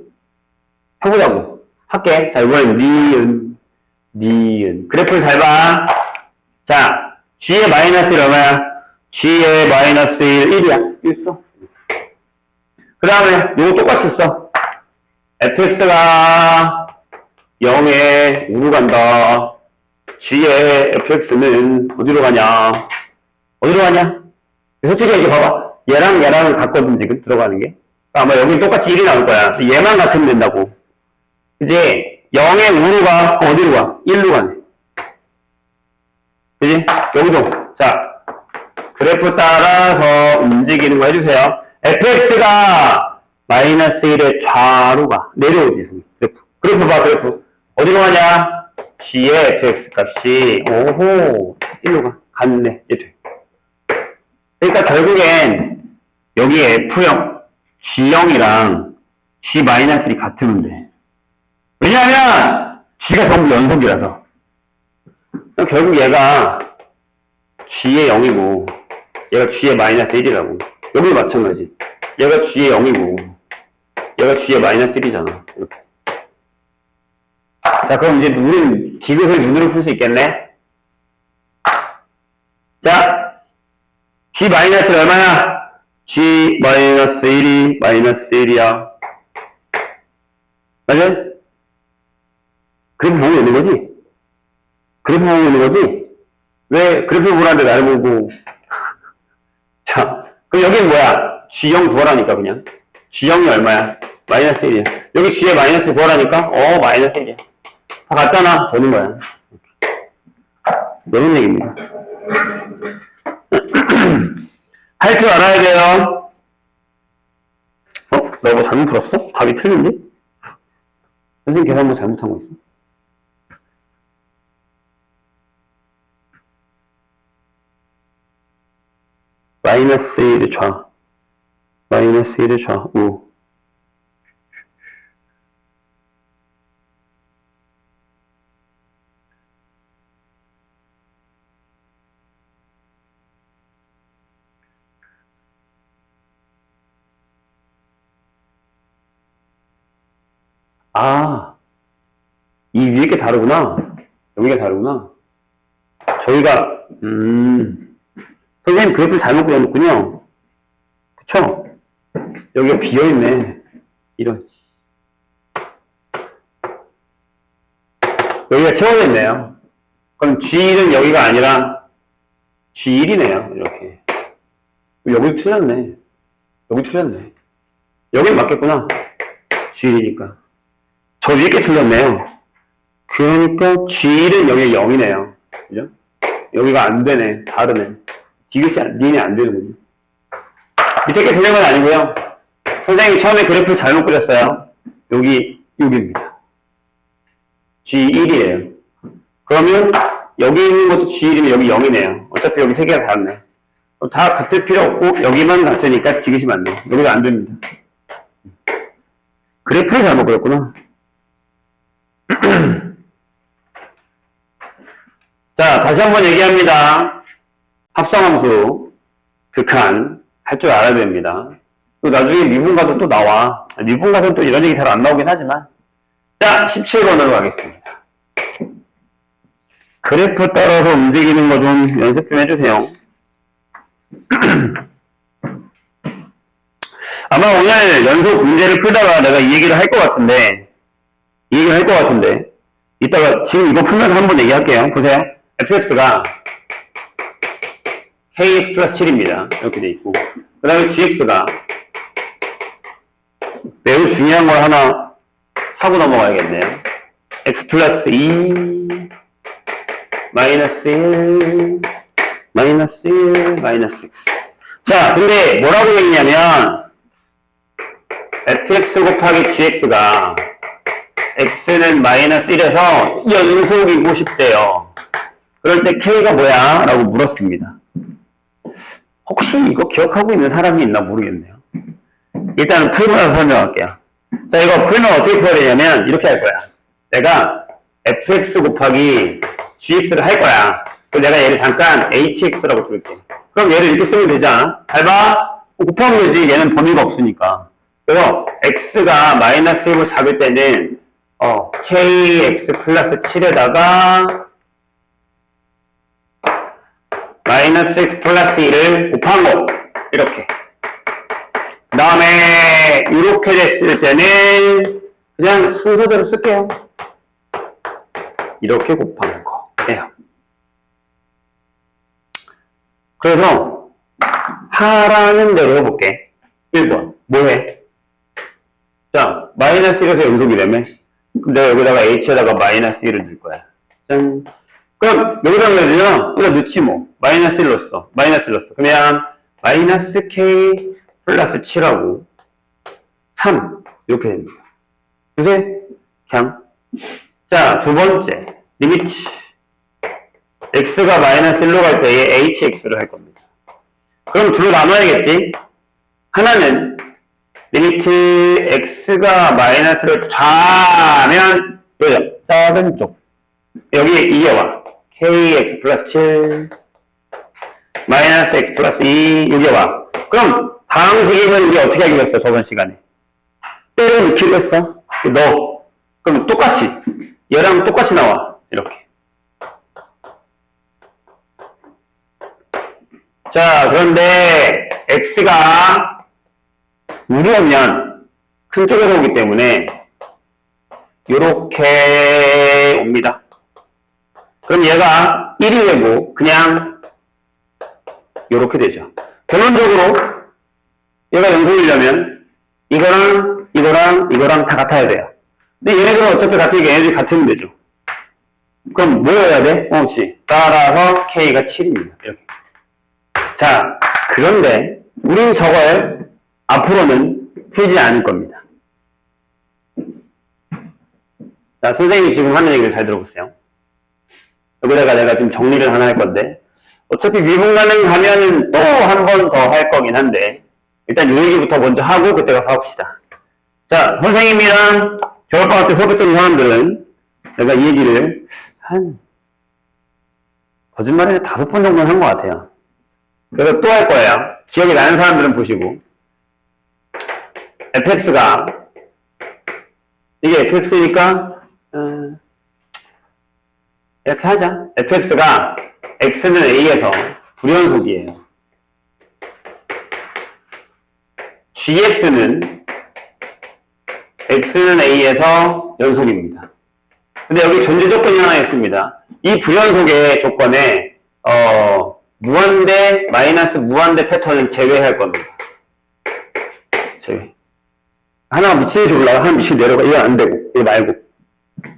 해보자고. 할게. 자, 이번엔 니은. 그래프를 잘 봐. 자, g의 마이너스 1 얼마야? g의 마이너스 1, 1이야. 있어. 그 다음에 이거 똑같이 써. fx가 0에 우로 간다. g의 fx는 어디로 가냐? 어디로 가냐? 솔직히 이렇게 봐봐. 얘랑 얘랑은 같거든, 지금 들어가는 게. 아마 여기 똑같이 1이 나올 거야. 얘만 같으면 된다고. 이제 0의 우로 가. 어디로 가? 1로 가네. 그지? 여기도. 자, 그래프 따라서 움직이는 거 해주세요. fx가 마이너스 1의 좌로 가. 내려오지, 그래프. 그래프 봐, 그래프. 어디로 가냐? g의 fx 값이, 오호, 1로 가. 갔네. 이렇게. 그러니까 결국엔 여기 F0, G0이랑 G-1이 같으면 돼. 왜냐하면 G가 전부 연속이라서. 결국 얘가 G의 0이고 얘가 G의 마이너스 1이라고. 여기도 마찬가지. 얘가 G의 0이고 얘가 G의 마이너스 1이잖아. 이렇게. 자, 그럼 이제 우리는 디귿을 눈으로 풀 수 있겠네. 자, G 마이너스 얼마야? G 마이너스 1이 마이너스 1이야. 맞아? 그래프 보고 있는 거지? 그래프 보고 있는 거지? 왜 그래프 보라는데 나를 보고. 자, 그럼 여기는 뭐야? G0 구하라니까 그냥. G0이 얼마야? 마이너스 1이야. 여기 G에 마이너스 구하라니까? 마이너스 1이야. 다 같잖아. 되는 거야. 이런 얘기입니다. 할 줄 알아야 돼요. 나 이거 잘못 풀었어? 답이 틀린데? 선생님 계산 뭐 잘못한 거 있어? 마이너스 1의 좌. 마이너스 1의 좌우. 아, 이 위에 게 다르구나. 여기가 다르구나. 저희가, 선생님 그래프 잘못 그려놓군요. 그쵸? 여기가 비어있네. 이런. 여기가 채워져 있네요. 그럼 G1은 여기가 아니라 G1이네요. 이렇게. 여기도 틀렸네. 여기 틀렸네. 여긴 맞겠구나. G1이니까. 저 위에 게 틀렸네요. 그러니까 G1은 여기가 0이네요. 그죠? 여기가 안 되네. 다르네. 니네 안 되는군요. 밑에 게 틀린 건 아니고요. 선생님이 처음에 그래프를 잘못 그렸어요. 여기입니다. G1이에요. 그러면 여기 있는 것도 G1이면 여기 0이네요. 어차피 여기 세 개가 다르네. 다 같을 필요 없고 여기만 같으니까 지그시 맞네. 여기도 안 됩니다. 그래프를 잘못 그렸구나. 자, 다시 한번 얘기합니다. 합성함수, 극한, 할 줄 알아야 됩니다. 또 나중에 미분가도 또 나와. 미분가는 또 이런 얘기 잘 안 나오긴 하지만. 자, 17번으로 가겠습니다. 그래프 따라서 움직이는 거 좀 연습 좀 해주세요. 아마 오늘 연속 문제를 풀다가 내가 이 얘기를 할 것 같은데, 이따가 지금 이거 풀면서 한번 얘기할게요. 보세요. fx가 kx 플러스 7입니다. 이렇게 돼 있고. 그 다음에 gx가 매우 중요한 걸 하나 하고 넘어가야겠네요. x 플러스 2, 마이너스 1, 마이너스 1, 마이너스 x. 자, 근데 뭐라고 했냐면, fx 곱하기 gx가 x는 마이너스 1에서 연속이고 싶대요. 그럴 때 k가 뭐야? 라고 물었습니다. 혹시 이거 기억하고 있는 사람이 있나 모르겠네요. 일단 풀고 나서 설명할게요. 자, 이거 풀면 어떻게 풀어야 되냐면 이렇게 할 거야. 내가 fx 곱하기 gx를 할 거야. 그럼 내가 얘를 잠깐 hx라고 줄게. 그럼 얘를 이렇게 쓰면 되지 않아? 잘 봐. 곱하면 되지. 얘는 범위가 없으니까. 그래서 x가 마이너스 1을 잡을 때는 kx 플러스 7에다가 마이너스 x 플러스 1을 곱한 거. 이렇게. 그 다음에 이렇게 됐을 때는 그냥 순서대로 쓸게요. 이렇게 곱하는 거예요. 그래서 하라는 대로 해볼게. 1번 뭐해? 자, 마이너스 1에서 연속이라며? 그럼 내가 여기다가 h에다가 마이너스 1을 넣을 거야. 짠. 그럼 여기다가 넣으면 여기다 넣지 뭐. 마이너스 1로 써. 마이너스 1로 써. 그러면 마이너스 k 플러스 7하고 3 이렇게 됩니다. 그래서 그냥 자, 두 번째 리미트 x가 마이너스 1로 갈 때에 hx를 할 겁니다. 그럼 둘로 나눠야겠지? 하나는 리미트 x가 마이너스를 좌면 여기죠. 작은 쪽 여기 이게 와. kx 플러스 7 마이너스 x 플러스 2 여기 와. 그럼 다항식이면 우리 어떻게 하기로 했어? 저번 시간에 때려 넣기로 했어. 넣어. 그럼 똑같이 얘랑 똑같이 나와. 이렇게. 자, 그런데 x가 무리하면 큰 쪽에서 오기 때문에 요렇게 옵니다. 그럼 얘가 1이 되고 그냥 요렇게 되죠. 결론적으로 얘가 연속이려면 이거랑 다 같아야 돼요. 근데 얘네들은 어차피 같으니까 얘네들이 같으면 되죠. 그럼 뭐 해야 돼? 그렇지. 따라서 k가 7입니다. 이렇게. 자, 그런데 우린 저걸 앞으로는 풀지 않을 겁니다. 자, 선생님이 지금 하는 얘기를 잘 들어보세요. 여기다가 내가 지금 정리를 하나 할 건데 어차피 미분가능 가면은 또 한 번 더 할 거긴 한데 일단 이 얘기부터 먼저 하고 그때 가서 합시다. 자, 선생님이랑 겨울방학 때 수업했던 사람들은 내가 이 얘기를 한 거짓말에 5번 정도는 한 것 같아요. 그래서 또 할 거예요. 기억이 나는 사람들은 보시고 fx가 이게 fx니까 이렇게 하자. fx가 x는 a에서 불연속이에요. gx는 x는 a에서 연속입니다. 근데 여기 전제 조건이 하나 있습니다. 이 불연속의 조건에 무한대, 마이너스 무한대 패턴을 제외할 겁니다. 제외. 하나가 미치듯이 올라가, 하나 미치듯이 내려가. 이건 안 되고, 이거 말고.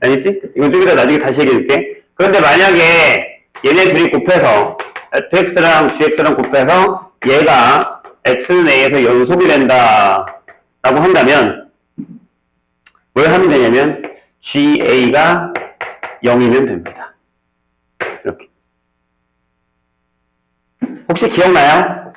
알겠지? 이건 좀 이따 나중에 다시 얘기해줄게. 그런데 만약에 얘네 둘이 곱해서, fx랑 gx랑 곱해서 얘가 x는 a에서 연속이 된다 라고 한다면 뭘 하면 되냐면 GA가 0이면 됩니다. 이렇게. 혹시 기억나요?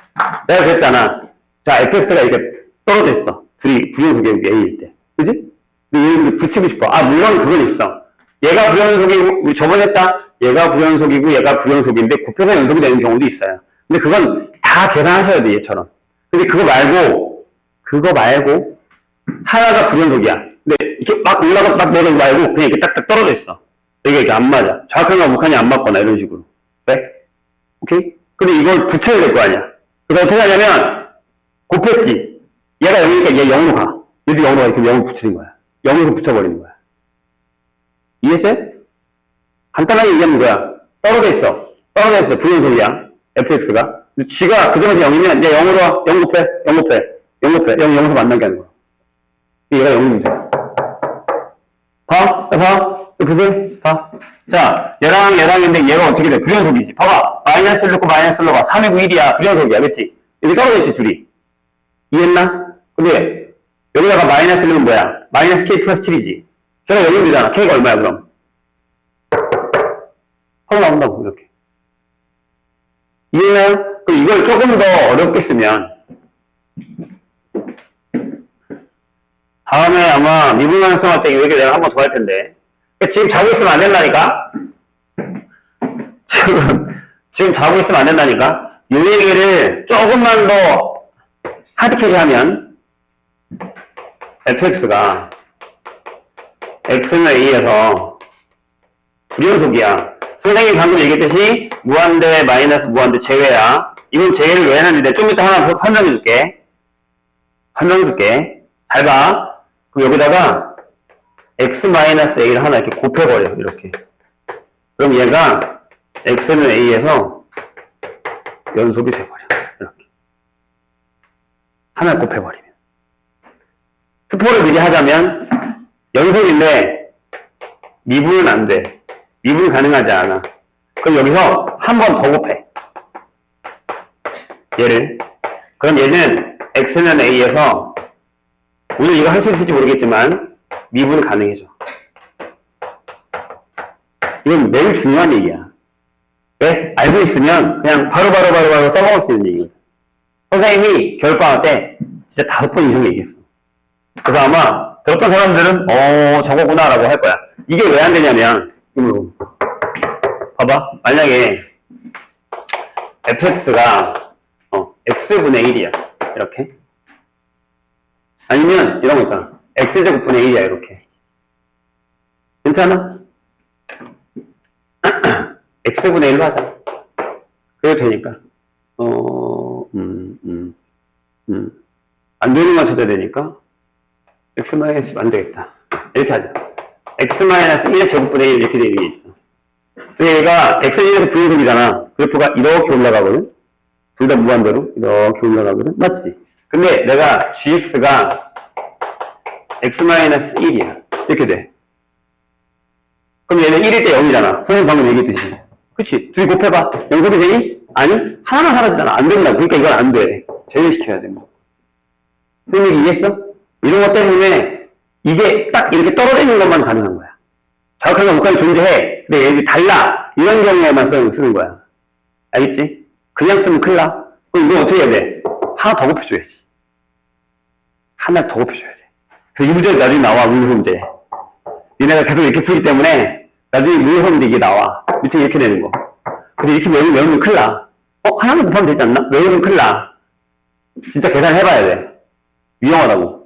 내가 그랬잖아. 자, fx가 이렇게 떨어져 있어. 둘이 불연속이 A일 때. 그지? 근데 얘를 붙이고 싶어. 아, 물론 그건 있어. 얘가 불연속이고, 우리 저번에 했다. 얘가 불연속이고, 얘가 불연속인데, 곱해서 연속이 되는 경우도 있어요. 근데 그건 다 계산하셔야 돼, 얘처럼. 근데 그거 말고, 하나가 불연속이야. 근데 이렇게 막 올라가, 막 내려오고 말고, 그냥 이렇게 딱딱 떨어져 있어. 여기가 이렇게 안 맞아. 정확한가 못하니 안 맞거나, 이런 식으로. 그래? 오케이? 근데 이걸 붙여야 될 거 아니야. 그래서 어떻게 하냐면, 곱했지. 얘가 0이니까 얘 0으로 가. 얘도 0으로 가. 이렇게 0을 붙이는 거야. 0으로 붙여버리는 거야. 이해했어요? 간단하게 얘기하는 거야. 떨어져 있어. 불연속이야. fx가. g가 그전에서 0이면 얘 0으로 와. 0 곱해. 0에서 만나게 하는 거야. 얘가 0이면 돼. 봐. 그치? 봐. 자, 얘랑인데 얘가 어떻게 돼? 불연속이지. 봐봐. 마이너스를 넣고 마이너스를 넣어봐. 3이고 1이야. 불연속이야. 그치? 여기 떨어져 있지, 둘이. 이해했나? 근데 여기다가 마이너스를 넣으면 뭐야? 마이너스 k 플러스 7이지. 걔가 0이면 되잖아. k가 얼마야, 그럼? 하고 나온다고, 이렇게. 이해나요? 그럼 이걸 조금 더 어렵게 쓰면, 다음에 아마 미분환성 할 때 이 얘기 내가 한 번 더 할 텐데. 그러니까 지금 자고 있으면 안 된다니까? 지금 자고 있으면 안 된다니까? 이 얘기를 조금만 더 하드캐리 하면, fx가 x는 a에서 불연속이야. 선생님이 방금 얘기했듯이 무한대, 마이너스 무한대 제외야. 이건 제외를 왜 해놨는데 좀 이따 하나 설명해줄게. 잘 봐. 그럼 여기다가 x-a를 하나 이렇게 곱해버려. 이렇게. 그럼 얘가 x는 a에서 연속이 돼버려. 이렇게. 하나 곱해버리면. 스포를 미리 하자면 연속인데 미분은 안 돼. 미분 가능하지 않아. 그럼 여기서 한 번 더 곱해. 얘를. 그럼 얘는 x는 a에서 오늘 이거 할 수 있을지 모르겠지만 미분 가능해져. 이건 매우 중요한 얘기야. 왜? 알고 있으면 그냥 바로 써먹을 수 있는 얘기거든. 선생님이 겨울방학 때 진짜 5번 이상 얘기했어. 그래서 아마 들었던 사람들은 저거구나 라고 할 거야. 이게 왜 안 되냐면 봐봐. 만약에 fx가 x분의 1이야. 이렇게. 아니면 이런 거 있잖아. x제곱분의 1이야. 이렇게. 괜찮아? x분의 1로 하자. 그래도 되니까. 안 되는 건 찾아야 되니까. x-10 안 되겠다. 이렇게 하자. x-1의 제곱분의 1 이렇게 되는 게 있어. 근데 얘가 x1에서 불연속이잖아. 그래프가 이렇게 올라가거든. 둘 다 무한대로 이렇게 올라가거든. 맞지? 근데 내가 gx가 x-1이야. 이렇게 돼. 그럼 얘는 1일 때 0이잖아. 선생님 방금 얘기했듯이. 그치? 둘이 곱해봐. 연속이 되니? 아니? 하나만 사라지잖아. 안 된다고. 그러니까 이건 안 돼. 제외시켜야 돼. 뭐. 선생님 이해했어? 이런 것 때문에 이게 딱 이렇게 떨어져 있는 것만 가능한 거야. 정확한 건 못까지 존재해. 근데 얘기 달라. 이런 경우에만 쓰는 거야. 알겠지? 그냥 쓰면 큰일 나. 그럼 이거 어떻게 해야 돼? 하나 더 곱해줘야지. 하나 더 곱해줘야 돼. 그래서 이 문제는 나중에 나와, 물리수 문제. 얘네가 계속 이렇게 풀기 때문에 나중에 물리수 문제 이게 나와. 밑에 이렇게 되는 거. 근데 이렇게 외우면 큰일 나. 하나만 곱하면 되지 않나? 외우면 큰일 나. 진짜 계산해봐야 돼. 위험하다고.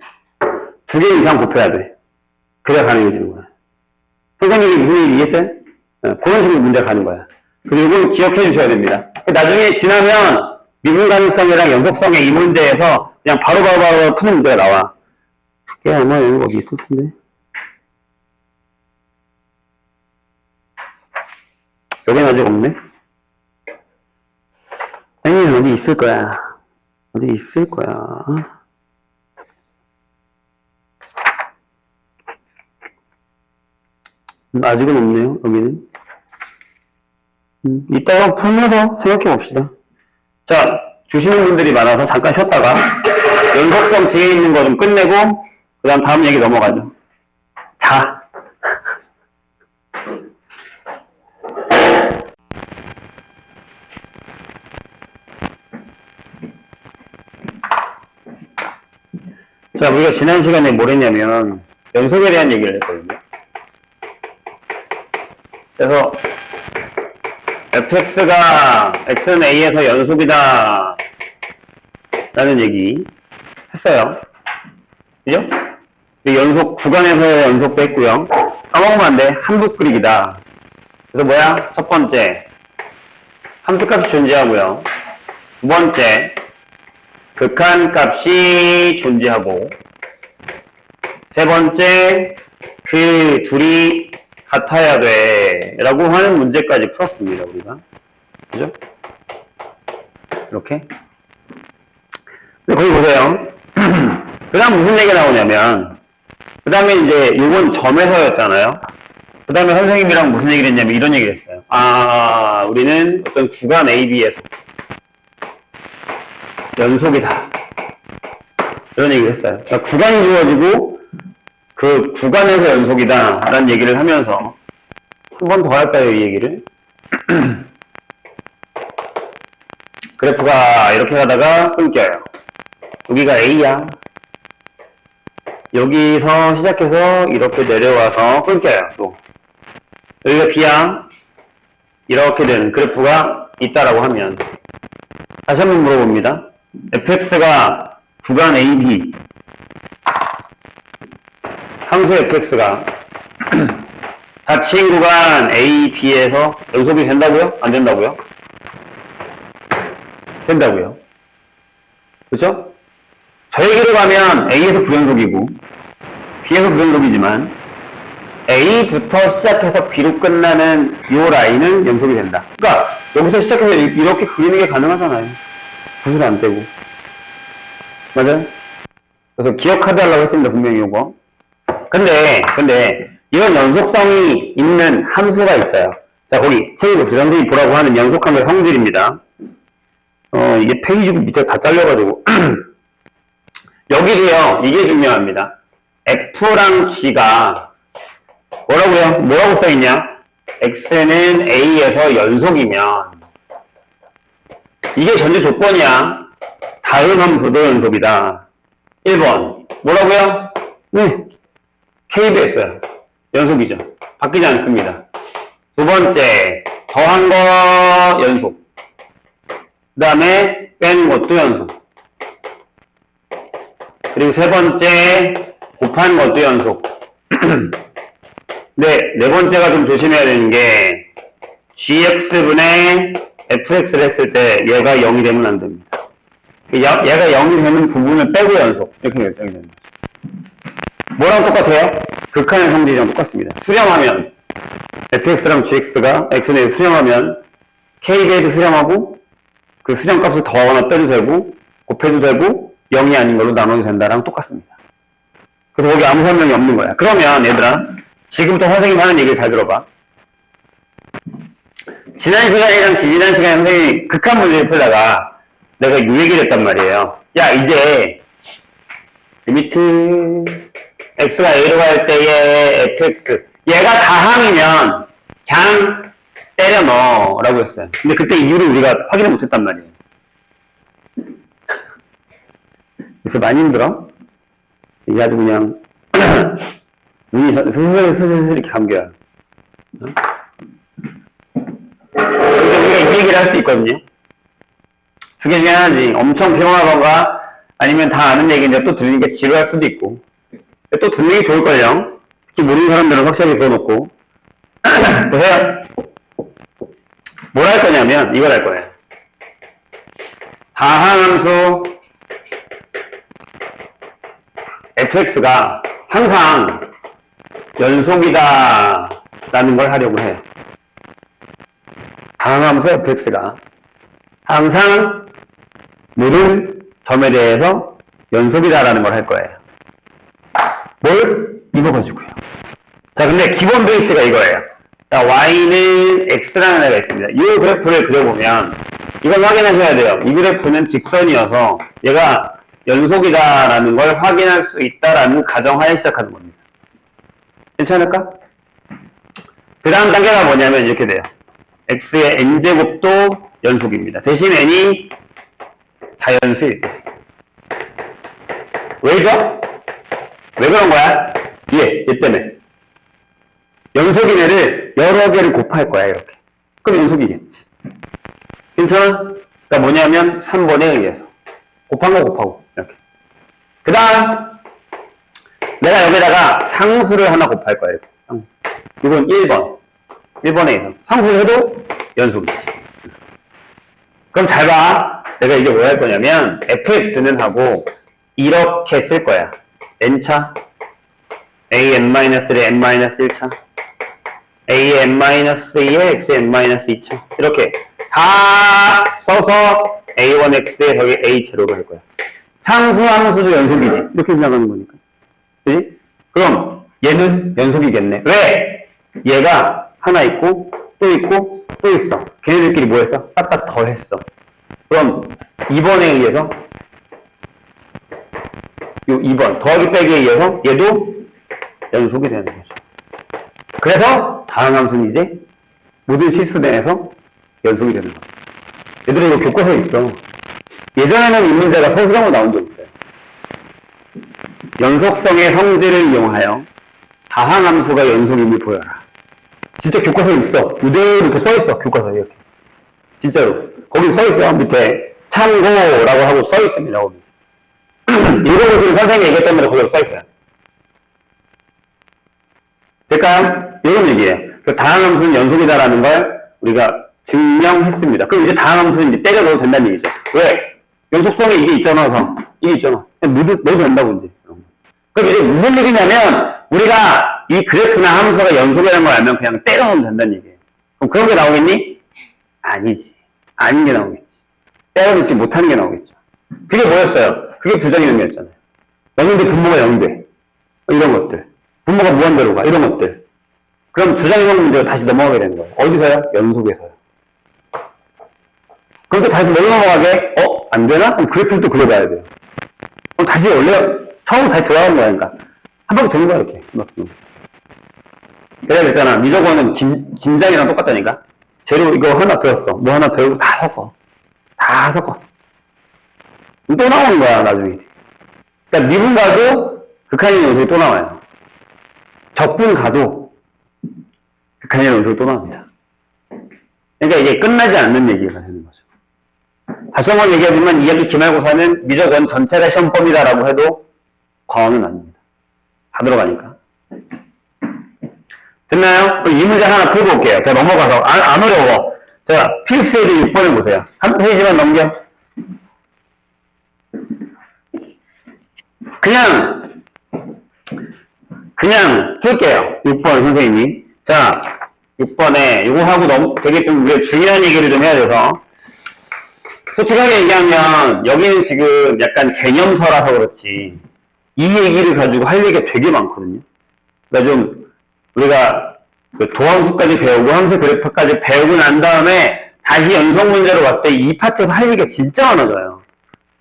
2개 이상 곱해야 돼. 그래야 가능해지는 거야. 선생님이 무슨 얘기 이해했어요? 그런 식으로 문제가 가는 거야. 그리고 이걸 기억해 주셔야 됩니다. 나중에 지나면 미분 가능성이랑 연속성의 이 문제에서 그냥 바로 푸는 문제가 나와. 그게 아마 여기 어디 있을 텐데. 여기는 아직 없네. 아니, 어디 있을 거야. 어디 있을 거야. 아직은 없네요, 여기는. 이따가 풀면서 생각해 봅시다. 자, 주시는 분들이 많아서 잠깐 쉬었다가 연속성 뒤에 있는 거 좀 끝내고 그 다음 얘기 넘어가죠. 자. 자, 우리가 지난 시간에 뭘 했냐면 연속에 대한 얘기를 했거든요. 그래서 fx가 x는 a에서 연속이다 라는 얘기 했어요. 그죠? 연속 구간에서 연속도 했고요. 까먹으면 안 돼. 함수 그리기다. 그래서 뭐야? 첫 번째 함수값이 존재하고요. 두 번째 극한값이 존재하고, 세 번째 그 둘이 같아야 돼 라고 하는 문제까지 풀었습니다, 우리가. 그죠? 이렇게. 근데 거기 보세요. 그 다음 무슨 얘기가 나오냐면, 그 다음에 이제 이건 점에서였잖아요. 그 다음에 선생님이랑 무슨 얘기를 했냐면 이런 얘기를 했어요. 아, 우리는 어떤 구간 AB에서 연속이다. 이런 얘기를 했어요. 그러니까 구간이 주어지고 그 구간에서 연속이다 라는 얘기를 하면서 한 번 더 할까요, 이 얘기를? 그래프가 이렇게 가다가 끊겨요. 여기가 A야. 여기서 시작해서 이렇게 내려와서 끊겨요. 또 여기가 B야. 이렇게 되는 그래프가 있다라고 하면 다시 한번 물어봅니다. fx가 구간 AB, 함수 fx가 닫힌 구간 A, B에서 연속이 된다고요? 안 된다고요? 된다고요. 그렇죠? 저 얘기로 가면 A에서 부연속이고 B에서 부연속이지만 A부터 시작해서 B로 끝나는 이 라인은 연속이 된다. 그러니까 여기서 시작해서 이렇게 그리는 게 가능하잖아요. 붓을 안 떼고. 맞아요? 그래서 기억하게 하려고 했습니다, 분명히 이거. 근데 이런 연속성이 있는 함수가 있어요. 자, 거기 책에 봅시다. 선생님이 보라고 하는 연속함의 성질입니다. 이게 페이지 밑에 다 잘려가지고 여기도요, 이게 중요합니다. F랑 G가 뭐라고 써있냐? X는 A에서 연속이면 이게 전제 조건이야. 다음 함수도 연속이다. 1번 뭐라고요? 네, KBS요. 연속이죠. 바뀌지 않습니다. 두 번째 더한 거 연속, 그 다음에 빼는 것도 연속, 그리고 세 번째 곱하는 것도 연속. 네 번째가 좀 조심해야 되는 게 gx분의 fx를 했을 때 얘가 0이 되면 안 됩니다. 얘가 0이 되는 부분을 빼고 연속, 이렇게 결정이 됩니다. 뭐랑 똑같아요? 극한의 성질이랑 똑같습니다. 수렴하면 fx랑 gx가 x에 수렴하면 k배도 수렴하고 그 수렴값을 더하거나 빼도 되고 곱해도 되고 0이 아닌 걸로 나눠도 된다랑 똑같습니다. 그래서 거기 아무 설명이 없는 거야. 그러면 얘들아, 지금부터 선생님 하는 얘기를 잘 들어봐. 지난 시간이랑 지지난 시간에 선생님이 극한 문제를 풀다가 내가 이 얘기를 했단 말이에요. 야, 이제 리미트 x가 a로 갈 때의 fx 얘가 다항이면 그냥 때려 넣어 라고 했어요. 근데 그때 이유를 우리가 확인을 못했단 말이에요. 그래서 많이 힘들어. 이게 아주 그냥 눈이 슬슬 이렇게 감겨요. 근데 우리가 이 얘기를 할 수 있거든요. 두 개 중에 하나지. 엄청 피곤하던가 아니면 다 아는 얘기인데 또 들리는 게 지루할 수도 있고. 또 듣는 게 좋을걸요. 모르는 사람들은 확실하게 써놓고. 보세요. 뭘 할 거냐면, 이걸 할 거예요. 다항함수 fx가 항상 연속이다 라는 걸 하려고 해요. 다항함수 fx가 항상 모든 점에 대해서 연속이다 라는 걸 할 거예요. 뭘? 이거 가지고요. 자, 근데 기본 베이스가 이거예요. 자, y는 x라는 애가 있습니다. 이 그래프를 그려보면 이걸 확인하셔야 돼요. 이 그래프는 직선이어서 얘가 연속이다라는 걸 확인할 수 있다라는 가정하에 시작하는 겁니다. 괜찮을까? 그 다음 단계가 뭐냐면 이렇게 돼요. x의 n제곱도 연속입니다. 대신 n이 자연수일 때. 왜죠? 왜 그런 거야? 얘 때문에. 연속인 애를 여러 개를 곱할 거야, 이렇게. 그럼 연속이겠지. 괜찮아? 그러니까 뭐냐면 3번에 의해서. 곱한 거 곱하고, 이렇게. 그 다음, 내가 여기다가 상수를 하나 곱할 거야, 이렇게. 이건 1번. 1번에 의해서. 상수를 해도 연속이지. 그럼 잘 봐. 내가 이게 뭐 할 거냐면, fx는 하고, 이렇게 쓸 거야. n차, an-의 n-1차, a의 n-2에 x의 n-2차. 이렇게 다 써서 a1x에 저기 a0로 할 거야. 상수 함수도 연속이지. 이렇게 지나가는 거니까. 그지? 그럼 얘는 연속이겠네. 왜? 얘가 하나 있고 또 있고 또 있어. 걔네들끼리 뭐 했어? 싹 다 더했어. 그럼 2번에 의해서 요 2번 더하기 빼기에 의해서 얘도 연속이 되는 거죠. 그래서 다항함수는 이제 모든 실수 내에서 연속이 되는 거예요. 얘들아 이거 교과서에 있어. 예전에는 이 문제가 서술형으로 나온 적 있어요. 연속성의 성질을 이용하여 다항함수가 연속임을 보여라. 진짜 교과서에 있어. 그대로 이렇게 써있어. 교과서에 이렇게. 진짜로. 거기 써있어요. 밑에 참고라고 하고 써있습니다. 거기. 읽어보시는 선생님이 얘기했던 대로 거기로 써있어요. 될까요? 이런 얘기예요. 그 다항함수는 연속이다라는 걸 우리가 증명했습니다. 그럼 이제 다항함수는 이제 때려 넣어도 된다는 얘기죠. 왜? 연속성에 이게 있잖아, 이게 있잖아. 넣어도 된다고, 이제. 그럼 이제 무슨 얘기냐면, 우리가 이 그래프나 함수가 연속이라는 걸 알면 그냥 때려 넣으면 된다는 얘기예요. 그럼 그런 게 나오겠니? 아니지. 아닌 게 나오겠지. 때려 넣지 못하는 게 나오겠죠. 그게 뭐였어요? 그게 부정이동이었잖아요. 넣는데 분모가 0돼. 이런 것들. 분모가 무한대로 가. 이런 것들. 그럼 부정이동 문제로 다시 넘어가게 되는 거예요. 어디서요? 연속에서요. 그럼 또 다시 뭘로 넘어가게? 안 되나? 그럼 그래프를 또 그려봐야 돼요. 그럼 다시 원래 처음 다시 돌아가는 거야. 그러니까 한 바퀴 도는 거야, 이렇게. 그래야 됐잖아. 미적어는 김장이랑 똑같다니까. 재료 이거 하나 배웠어. 뭐 하나 배우고 다 섞어. 다 섞어. 또 나오는 거야, 나중에. 그러니까 미분 가도 극한의 연속이 또 나와요. 적분 가도 극한의 연속이 또 나옵니다. 그러니까 이게 끝나지 않는 얘기가 되는 거죠. 다시 한번 얘기하지만 이야기 기말고사는 미적원 전체가 시험범위다라고 해도 과언은 아닙니다. 다 들어가니까. 됐나요? 이 문제 하나 풀고 올게요. 제가 넘어가서 안 어려워. 자, 필수에도 6번을 보세요. 한 페이지만 넘겨. 그냥 풀게요. 6번 선생님이. 자, 6번에 이거 하고 되게 좀 중요한 얘기를 좀 해야 돼서. 솔직하게 얘기하면 여기는 지금 약간 개념서라서 그렇지 이 얘기를 가지고 할 얘기가 되게 많거든요. 그러니까 좀 우리가 도함수까지 배우고 함수 그래프까지 배우고 난 다음에 다시 연속 문제로 왔을 때 이 파트에서 할 얘기가 진짜 많아져요.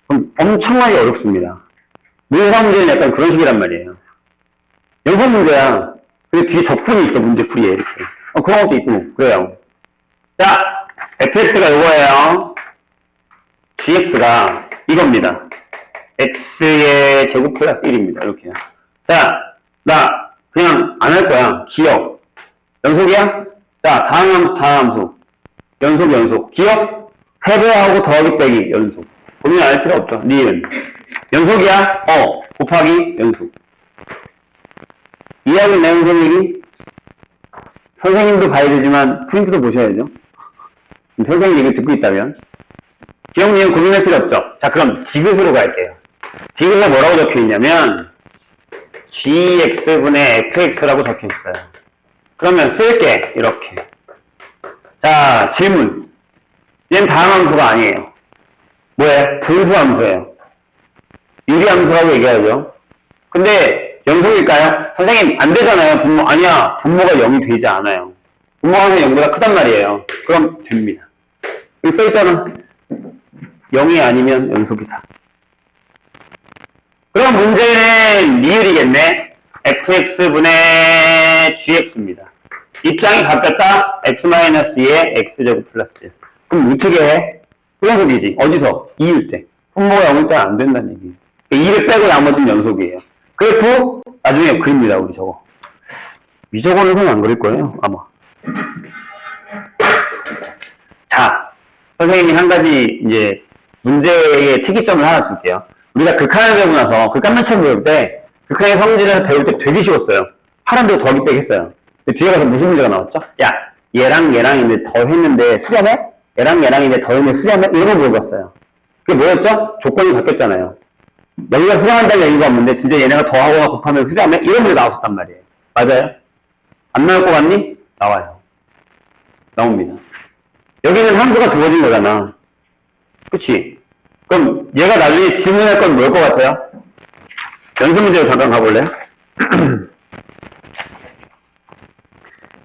그럼 엄청나게 어렵습니다. 문사 문제는 약간 그런 식이란 말이에요. 연속 문제야. 근데 뒤에 적분이 있어, 문제풀이에 이렇게. 그런 것도 있고 그래요. 자, fx가 요거예요. gx가 이겁니다. x의 제곱 플러스 1입니다. 이렇게요. 자, 나 그냥 안 할 거야. 기억. 연속이야? 자, 다항함수. 연속. 기억? 세배하고 더하기 빼기. 연속. 고민 안 할 필요 없죠. 니은. 연속이야? 곱하기 연속. 이해하고 있나요, 선생님이? 선생님도 봐야 되지만 프린트도 보셔야죠. 선생님 얘기 듣고 있다면. 기억님 고민할 필요 없죠? 자, 그럼 디귿으로 갈게요. 디귿에 뭐라고 적혀 있냐면 gx분의 fx라고 적혀 있어요. 그러면 쓸게, 이렇게. 자, 질문. 얘는 다음 함수가 아니에요. 뭐예요? 분수 함수예요. 유리 함수라고 얘기하죠. 근데 연속일까요? 선생님 안 되잖아요. 분모. 아니야. 분모가 0이 되지 않아요. 분모가 항상 0보다 크단 말이에요. 그럼 됩니다. 여기 써있잖아. 0이 아니면 연속이다. 그럼 문제는 리을이겠네. fx분의 gx입니다. 입장이 바뀌었다. x-2에 x제곱 플러스 1. 그럼 어떻게 해? 연속이지. 어디서? 2일 때. 분모가 0일 때는 안 된다는 얘기예요. 2를 빼고 나머지는 연속이에요. 그래프 나중에 그립니다. 우리 저거. 미적어는 안 그릴 거예요. 아마. 자, 선생님이 한 가지 이제 문제의 특이점을 하나 줄게요. 우리가 극한을 배우고 나서 극한만 처음 배울 때 극한의 성질을 배울 때 되게 쉬웠어요. 하란대로 더하기 빼기 했어요. 근데 뒤에 가서 무슨 문제가 나왔죠? 야, 얘랑 얘랑인데 더했는데 수렴해? 얘랑 얘랑인데 더했는데 수렴해? 이런 거 물어봤어요. 그게 뭐였죠? 조건이 바뀌었잖아요. 여기가 수렴한다는 얘기가 없는데 진짜 얘네가 더하거나 곱하면 수렴해? 이런 문제 나왔었단 말이에요. 맞아요? 안 나올 것 같니? 나와요. 나옵니다. 여기는 함수가 주어진 거잖아. 그치? 그럼 얘가 나중에 질문할 건 뭘 것 같아요? 연습 문제로 잠깐 가볼래?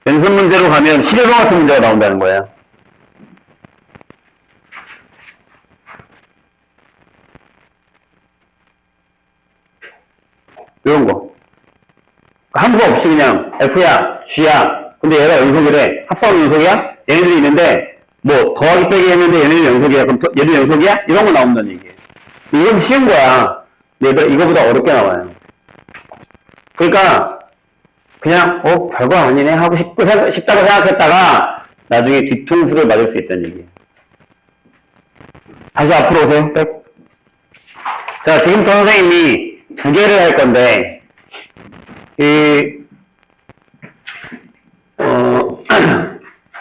연습 문제로 가면 11번 같은 문제가 나온다는 거예요. 이런 거. 함수 없이 그냥 F야, G야. 근데 얘가 연속이래. 합성 연속이야? 얘네들이 있는데 뭐 더하기 빼기 했는데 얘네들 연속이야. 그럼 얘들 연속이야? 이런 거 나온다는 얘기예요. 이건 쉬운 거야. 얘들 이거보다 어렵게 나와요. 그러니까 그냥 별거 아니네 하고 싶다고 생각했다가 나중에 뒤통수를 맞을 수 있다는 얘기예요. 다시 앞으로 오세요. 백. 자, 지금부터 선생님이 두 개를 할 건데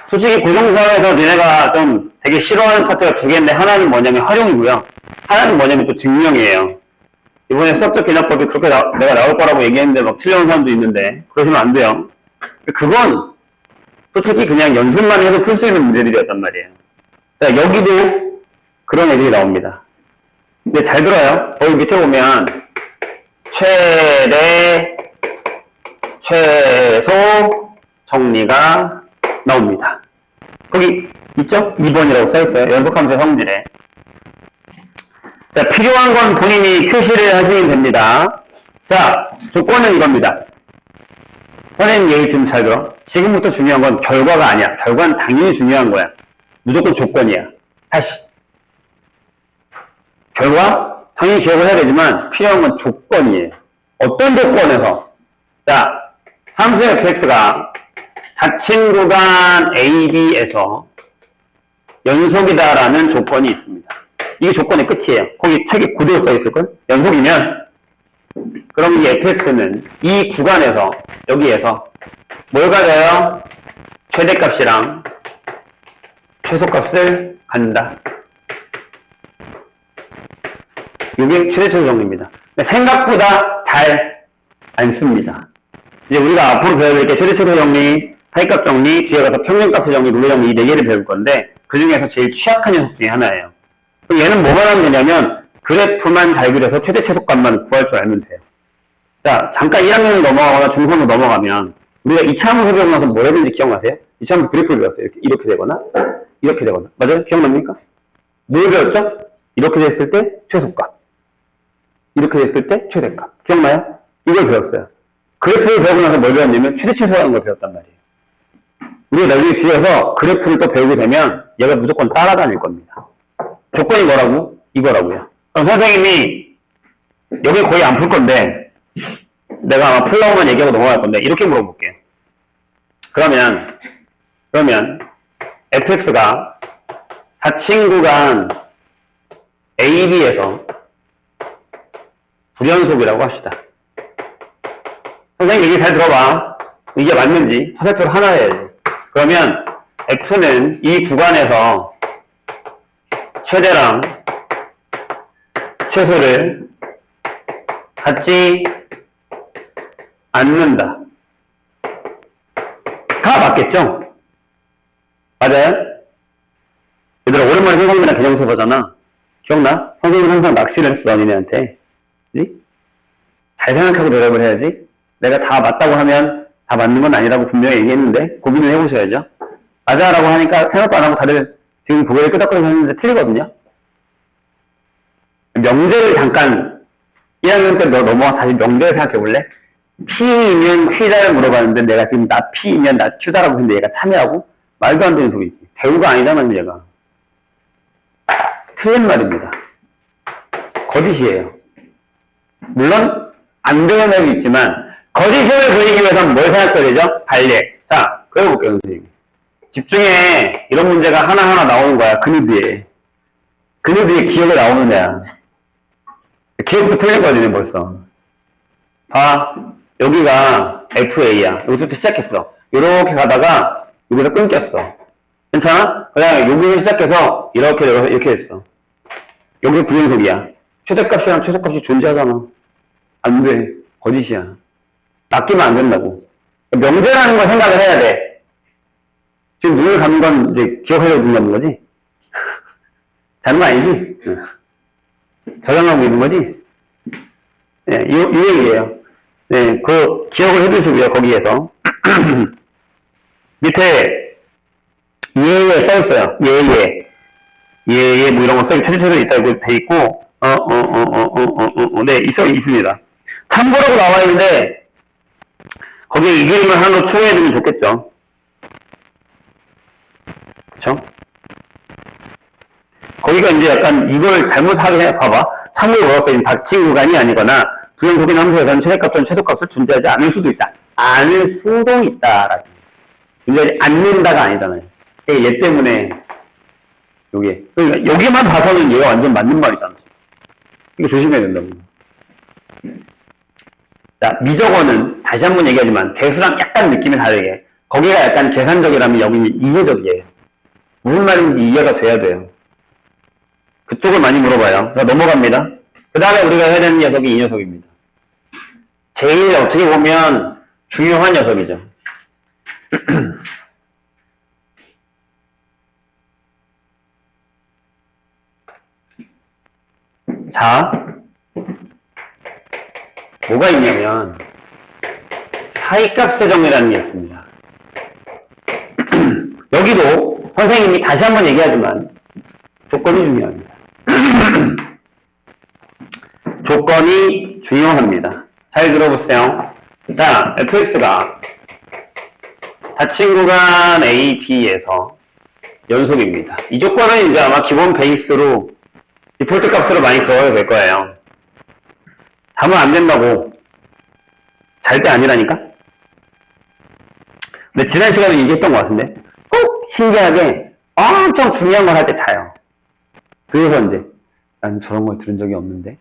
솔직히 고정사에서 니네가 좀 되게 싫어하는 파트가 두 개인데 하나는 뭐냐면 활용이고요. 하나는 뭐냐면 또 증명이에요. 이번에 수학적 개념법이 그렇게 내가 나올 거라고 얘기했는데 막 틀려온 사람도 있는데 그러시면 안 돼요. 그건 솔직히 그냥 연습만 해도 풀 수 있는 문제들이었단 말이에요. 자, 여기도 그런 애들이 나옵니다. 근데 잘 들어요. 거기 밑에 보면 최대, 최소 정리가 나옵니다. 거기 있죠? 2번이라고 써있어요. 연속함수의 성질에. 자, 필요한 건 본인이 표시를 하시면 됩니다. 자, 조건은 이겁니다. 선생님 얘기 지금 잘 들어. 지금부터 중요한 건 결과가 아니야. 결과는 당연히 중요한 거야. 무조건 조건이야. 다시. 결과? 당연히 기억을 해야 되지만 필요한 건 조건이에요. 어떤 조건에서? 자, 함수 fx가 닫힌 구간 AB에서 연속이다라는 조건이 있습니다. 이게 조건의 끝이에요. 거기 책에 구대로 써있을걸? 연속이면 그럼 이 fx는 이 구간에서 여기에서 뭘 가져요? 최대값이랑 최소값을 갖는다. 이게 최대최소 정리입니다. 생각보다 잘 안 씁니다. 이제 우리가 앞으로 배워야 될 게 최대최소 정리, 사이값 정리, 뒤에 가서 평균값의 정리, 룰의 정리 이 4개를 배울 건데 그 중에서 제일 취약한 녀석 중에 하나예요. 얘는 뭐만 하면 되냐면 그래프만 잘 그려서 최대 최소값만 구할 줄 알면 돼요. 자, 잠깐 1학년을 넘어가거나 중성으로 넘어가면 우리가 2차 함수 배우고 나서 뭘 했는지 기억나세요? 2차 함수 그래프를 배웠어요. 이렇게 되거나 이렇게 되거나. 맞아요? 기억납니까? 뭘 배웠죠? 이렇게 됐을 때 최소값, 이렇게 됐을 때 최대값. 기억나요? 이걸 배웠어요. 그래프를 배우고 나서 뭘 배웠냐면 최대 최소라는 걸 배웠단 말이에요. 우리가 나중에 뒤에서 그래프를 또 배우게 되면 얘가 무조건 따라다닐 겁니다. 조건이 뭐라고? 이거라고요. 그럼 선생님이 여기 거의 안 풀 건데 내가 아마 풀라고만 얘기하고 넘어갈 건데 이렇게 물어볼게요. 그러면 fx가 닫힌 구간 AB에서 불연속이라고 합시다. 선생님 얘기 잘 들어봐. 이게 맞는지 화살표를 하나 해야지. 그러면 F는 이 구간에서 최대랑 최소를 갖지 않는다. 다 맞겠죠? 맞아요? 얘들아, 오랜만에 선생님이랑 개념수 보잖아. 기억나? 선생님은 항상 낚시를 했어, 너희한테. 그지? 잘 생각하고 대답을 해야지. 내가 다 맞다고 하면 다 맞는 건 아니라고 분명히 얘기했는데, 고민을 해보셔야죠. 맞아라고 하니까 생각도 안 하고 다들 지금 고개를 끄덕거리고 했는데 틀리거든요? 명제를 잠깐, 1학년 때 너 넘어와서 다시 명제를 생각해 볼래? P이면 Q다를 물어봤는데 내가 지금 나 P이면 나 Q다라고 했는데 얘가 참여하고? 말도 안 되는 소리지. 대우가 아니잖아, 얘가. 틀린 말입니다. 거짓이에요. 물론 안 되는 애도 있지만 거짓을 보이기 위해서는 뭘 생각해야 되죠? 발례. 자, 그려볼게요, 선생님. 집중해. 이런 문제가 하나하나 나오는 거야, 그누드에. 그누드에 기억이 나오는 애야. 기억도 틀린 거지, 벌써. 봐, 여기가 FA야. 여기서부터 시작했어. 이렇게 가다가 여기서 끊겼어. 괜찮아? 그 다음에 여기서 시작해서 이렇게 됐어. 여기 부연속이야. 최대값이랑 최소값이 존재하잖아. 안 돼. 거짓이야. 낚이면 안 된다고. 명제라는 걸 생각을 해야 돼. 지금 눈을 감는 건 이제 기억하려고 눈 감는 거지? 자는 거 아니지? 저장하고 있는 거지? 네, 이 얘기예요. 네, 그 기억을 해두시고요, 거기에서. 밑에 예에 써있어요. 예에 뭐 이런 거 써있고 최초로 있다고 돼 있고 네, 있습니다. 참고라고 나와 있는데 거기에 이 그림을 하나 추가해 두면 좋겠죠. 그쵸? 거기가 이제 약간 이걸 잘못하게 해서 봐봐. 참고로 뭐라고 써있는 닥친 구간이 아니거나 부정속인 함수에서는 최대값 또는 최소값을 존재하지 않을 수도 있다. 않을 수도 있다. 존재하지 않는다가 아니잖아요. 얘 때문에 요게. 그러니까 여기만 봐서는 얘가 완전 맞는 말이잖아. 이거 조심해야 된다고. 자, 미적어는 다시 한번 얘기하지만 대수랑 약간 느낌이 다르게 거기가 약간 계산적이라면 여기는 이해적이에요. 무슨 말인지 이해가 돼야 돼요. 그쪽을 많이 물어봐요. 자, 넘어갑니다. 그 다음에 우리가 해야 되는 녀석이 이 녀석입니다. 제일 어떻게 보면 중요한 녀석이죠. 자, 뭐가 있냐면 사이값 세정이라는 게 있습니다. 여기도 선생님이 다시 한번 얘기하지만 조건이 중요합니다. 조건이 중요합니다. 잘 들어보세요. 자, fx가 닫힌 구간 A, B에서 연속입니다. 이 조건은 이제 아마 기본 베이스로 디폴트 값으로 많이 들어가야 될 거예요. 자면 안 된다고. 잘 때 아니라니까? 근데 지난 시간에 얘기했던 것 같은데 꼭 신기하게 엄청 중요한 걸 할 때 자요. 그래서 이제 난 저런 걸 들은 적이 없는데.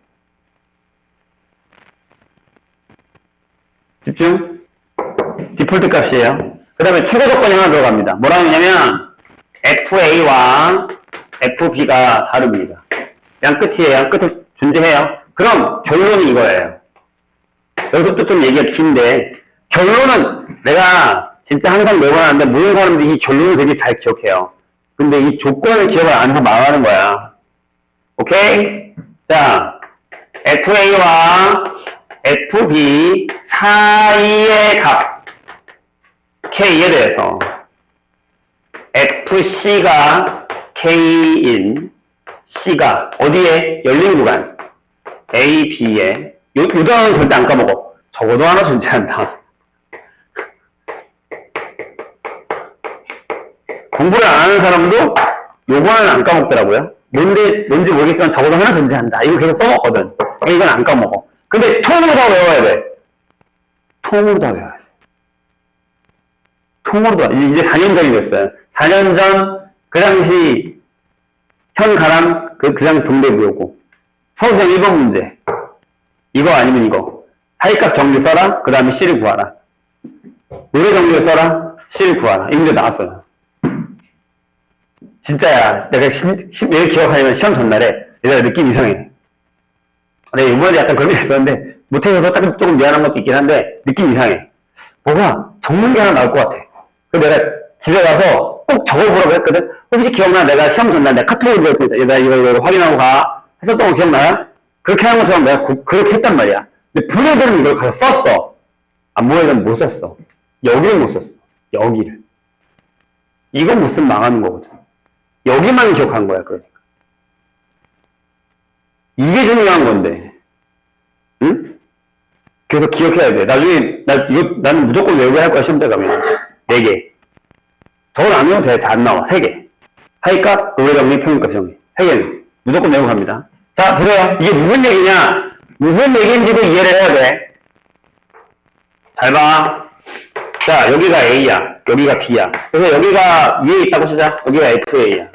집중. 디폴트 값이에요. 그 다음에 최고 조건이 하나 들어갑니다. 뭐라고 하냐면 FA와 FB가 다릅니다. 그냥 끝이에요. 끝에 존재해요. 그럼 결론이 이거예요. 여기서부터 좀 얘기가 긴데 결론은 내가 진짜 항상 매번 하는데 모든 사람들이 이 결론을 되게 잘 기억해요. 근데 이 조건을 기억을 안 해서 망하는 거야. 오케이? 자, FA와 FB 사이의 값 K에 대해서 FC가 K인 C가 어디에? 열린 구간 A, B에 요 단어는 절대 안 까먹어. 적어도 하나 존재한다. 공부를 안 하는 사람도 요거는 안 까먹더라고요. 뭔지 모르겠지만 적어도 하나 존재한다. 이거 계속 써먹거든. 이건 안 까먹어. 근데 통으로 다 외워야 돼. 통으로 다 외워야 돼. 통으로 다. 이제 4년 전이 됐어요. 4년 전 그 당시 현가람 그 당시 동대부였고 서울시장 1번 문제. 이거 아니면 이거. 사이값 정리 써라. 그 다음에 C를 구하라. 노래 정리를 써라. C를 구하라. 이 문제 나왔어요. 진짜야. 내가 내일 기억하려면 시험 전날에 얘들아 느낌 이상해. 내가 이번에 약간 그런 게 있었는데 못해서 조금 미안한 것도 있긴 한데 느낌 이상해. 뭐가 적는 게 하나 나올 것 같아. 그래서 내가 집에 가서 꼭 적어보라고 했거든. 혹시 기억나? 내가 시험 전날 내가 카톡으로 보냈어. 얘들아 이거 확인하고 가. 했었던 거 기억나요? 그렇게 하는 것처럼 내가 그렇게 했단 말이야. 근데 부모들은 이걸 가서 썼어. 안무에는 못 썼어. 여기를 못 썼어. 여기를. 이건 못 쓰면 망하는 거거든. 여기만 기억한 거야, 그러니까. 이게 중요한 건데. 응? 그래서 기억해야 돼. 나중에, 나는 무조건 외우게 할 거야, 시험 때 가면. 4개. 저건 안 외워도 돼. 잘 안 나와. 3개. 사이값, 노래 정리, 평균값 정리. 3개는. 무조건 외우고 갑니다. 자, 보세요. 이게 무슨 얘기냐? 무슨 얘기인지도 이해를 해야 돼. 잘 봐. 자, 여기가 A야. 여기가 B야. 그래서 여기가 위에 있다고 치자. 여기가 FA야.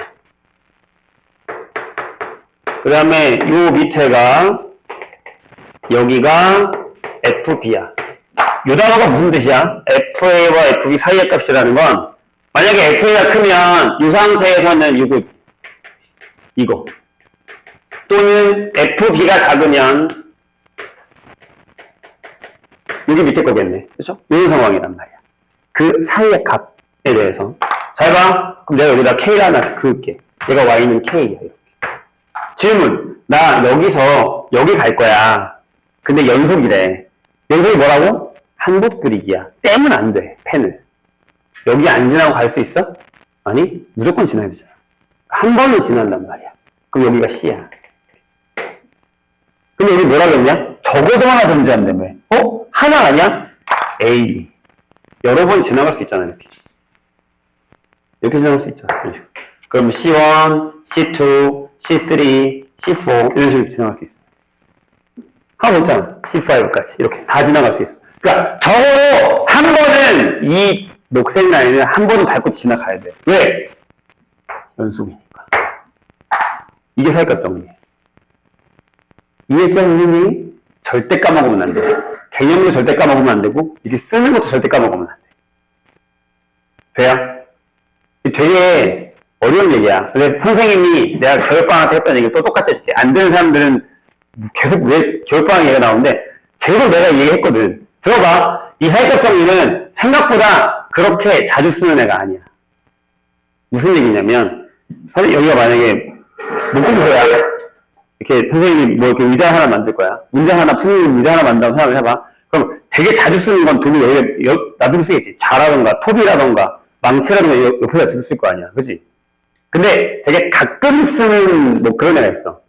그 다음에 요 밑에가 여기가 FB야. 요 단어가 무슨 뜻이야? FA와 FB 사이의 값이라는 건 만약에 FA가 크면 이 상태에서는 이거지. 이거. 또는 FB가 작으면 여기 밑에 거겠네. 그렇죠? 이런 상황이란 말이야. 그 사이의 값에 대해서. 잘 봐. 그럼 내가 여기다 K를 하나 그을게. 얘가 Y는 K야. 이렇게. 질문. 나 여기서 여기 갈 거야. 근데 연속이래. 연속이 뭐라고? 한붓 그리기야. 떼면 안 돼. 펜을. 여기 안 지나고 갈 수 있어? 아니, 무조건 지나야 되잖아. 한 번은 지난단 말이야. 그럼 여기가 C야. 근데 여기 뭐라 그랬냐? 적어도 하나 존재한다며. 하나 아니야? A. 여러 번 지나갈 수 있잖아, 이렇게. 이렇게 지나갈 수 있잖아. 그럼 C1, C2, C3, C4 이런 식으로 지나갈 수 있어. 하고 있잖아. C5까지 이렇게 다 지나갈 수 있어. 그러니까 적어도 한 번은 이 녹색 라인을 한 번은 밟고 지나가야 돼. 왜? 연속이니까. 이게 사이값 정리야. 이해했죠, 선생님이? 절대 까먹으면 안 돼. 개념도 절대 까먹으면 안 되고 이게 쓰는 것도 절대 까먹으면 안 돼. 돼요? 되게 어려운 얘기야. 근데 선생님이 내가 겨울방학 때 했던 얘기 또 똑같이 해줄게. 안 되는 사람들은 계속 왜 겨울방학 얘기가 나오는데 계속 내가 얘기했거든. 들어봐. 이 사이값 정리는 생각보다 그렇게 자주 쓰는 애가 아니야. 무슨 얘기냐면 사실 여기가 만약에 문구부서야. 이렇게 선생님이 뭐 이렇게 의자 하나 만들 거야. 문장 하나 푸는 의자 하나 만든다고 생각을 해봐. 그럼 되게 자주 쓰는 건 돈이 여기에 놔두고 쓰겠지. 자라던가 톱이라던가 망치라던가 옆에다 두고 쓸 거 아니야. 그치? 근데 되게 가끔 쓰는 뭐 그런 애가 있어.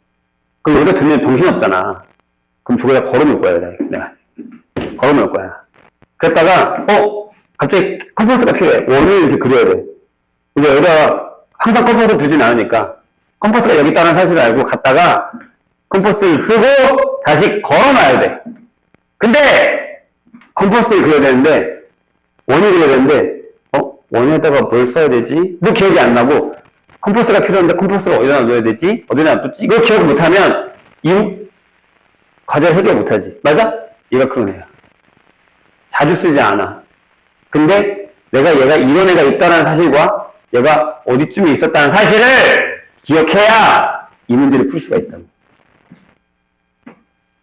그럼 여기다 두면 정신없잖아. 그럼 저기다 걸어놓을 거야. 내가 걸어놓을 거야. 그랬다가 갑자기 컴퍼스가 필요해. 원을 이렇게 그려야 돼. 근데 여기다가 항상 컴퍼스 두진 않으니까 컴퍼스가 여기 있다는 사실을 알고 갔다가 컴퍼스를 쓰고 다시 걸어놔야 돼. 근데 컴퍼스를 그려야 되는데 원을 그려야 되는데 원에다가 뭘 써야 되지? 뭐 기억이 안 나고 컴퍼스가 필요한데 컴퍼스를 어디다 넣어야 되지? 어디다 놔뒀지? 이거 기억 못하면 이 과제를 해결 못하지. 맞아? 얘가 그런 애야. 자주 쓰지 않아. 근데 내가 얘가 이런 애가 있다는 사실과 얘가 어디쯤에 있었다는 사실을 기억해야 이 문제를 풀 수가 있다고.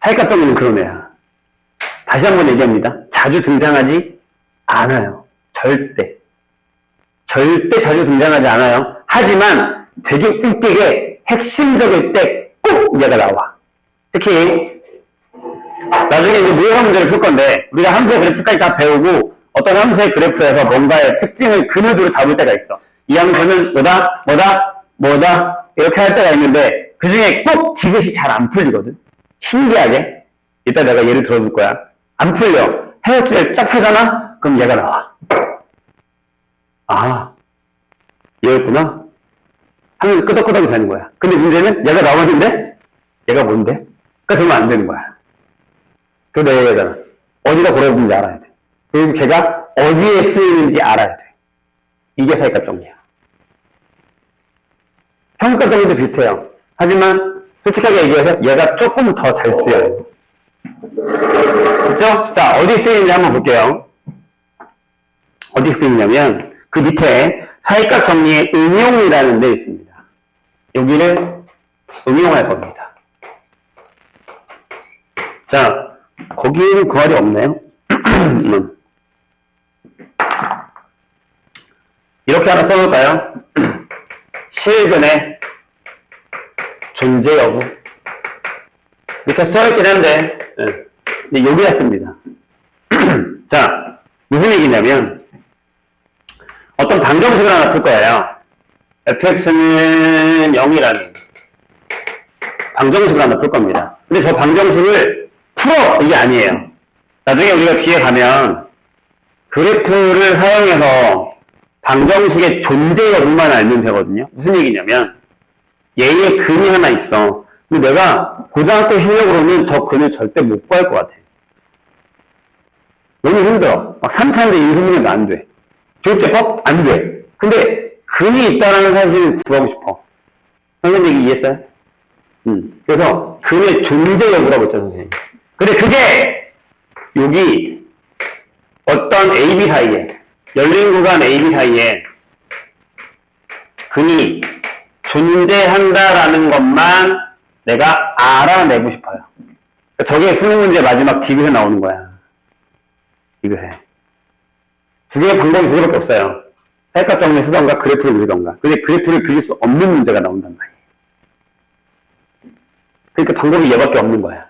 사이값 정리는 그런 애야. 다시 한번 얘기합니다. 자주 등장하지 않아요. 절대. 절대 자주 등장하지 않아요. 하지만 되게 웃기게 핵심적일 때 꼭 얘가 나와. 특히 나중에 이제 무효화 문제를 풀 건데 우리가 함수의 그래프까지 다 배우고 어떤 함수의 그래프에서 뭔가의 특징을 근원으로 잡을 때가 있어. 이 함수는 뭐다 이렇게 할 때가 있는데 그 중에 꼭 디귿이 잘 안 풀리거든. 신기하게. 이따 내가 예를 들어줄 거야. 안 풀려. 헤어지를 쫙 펴잖아? 그럼 얘가 나와. 아, 얘였구나? 하면 끄덕끄덕이 되는 거야. 근데 문제는 얘가 나왔는데 얘가 뭔데? 그러니까 되면 안 되는 거야. 그래서 내가 얘기하잖아. 어디다 걸어두는지 알아야 돼. 그리고 걔가 어디에 쓰이는지 알아야 돼. 이게 사이값 정리야. 평균값 정리도 비슷해요. 하지만 솔직하게 얘기해서 얘가 조금 더 잘 쓰여요. 그렇죠? 자, 어디 쓰이는지 한번 볼게요. 어디 쓰이냐면 그 밑에 사이값 정리의 응용이라는 데 있습니다. 여기를 응용할 겁니다. 자, 거기에는 그 말이 없네요. 이렇게 하나 써볼까요? 실근의 존재 여부. 밑에 써있긴 한데, 여기가 씁니다. 자, 무슨 얘기냐면, 어떤 방정식을 하나 풀 거예요. fx는 0이라는 방정식을 하나 풀 겁니다. 근데 저 방정식을 풀어! 이게 아니에요. 나중에 우리가 뒤에 가면, 그래프를 사용해서 방정식의 존재 여부만 알면 되거든요. 무슨 얘기냐면, 얘의 근이 하나 있어. 근데 내가 고등학교 실력으로는 저 근을 절대 못 구할 것 같아. 너무 힘들어. 막 3차인데 인수분해도 안 돼. 조립제법? 안 돼. 근데 근이 있다는 사실을 구하고 싶어. 선생님 얘기 이해했어요? 그래서 근의 존재 여부라고 했죠, 선생님. 근데 그게 여기 어떤 AB 사이에, 열린 구간 AB 사이에 근이 존재한다라는 것만 내가 알아내고 싶어요. 저게 수능 문제 마지막 디귿에 나오는 거야. 디귿에. 두 개의 방법이 두 개밖에 없어요. 사이값 정리 쓰던가 그래프를 그리던가. 근데 그래프를 그릴 수 없는 문제가 나온단 말이에요. 그러니까 방법이 얘밖에 없는 거야.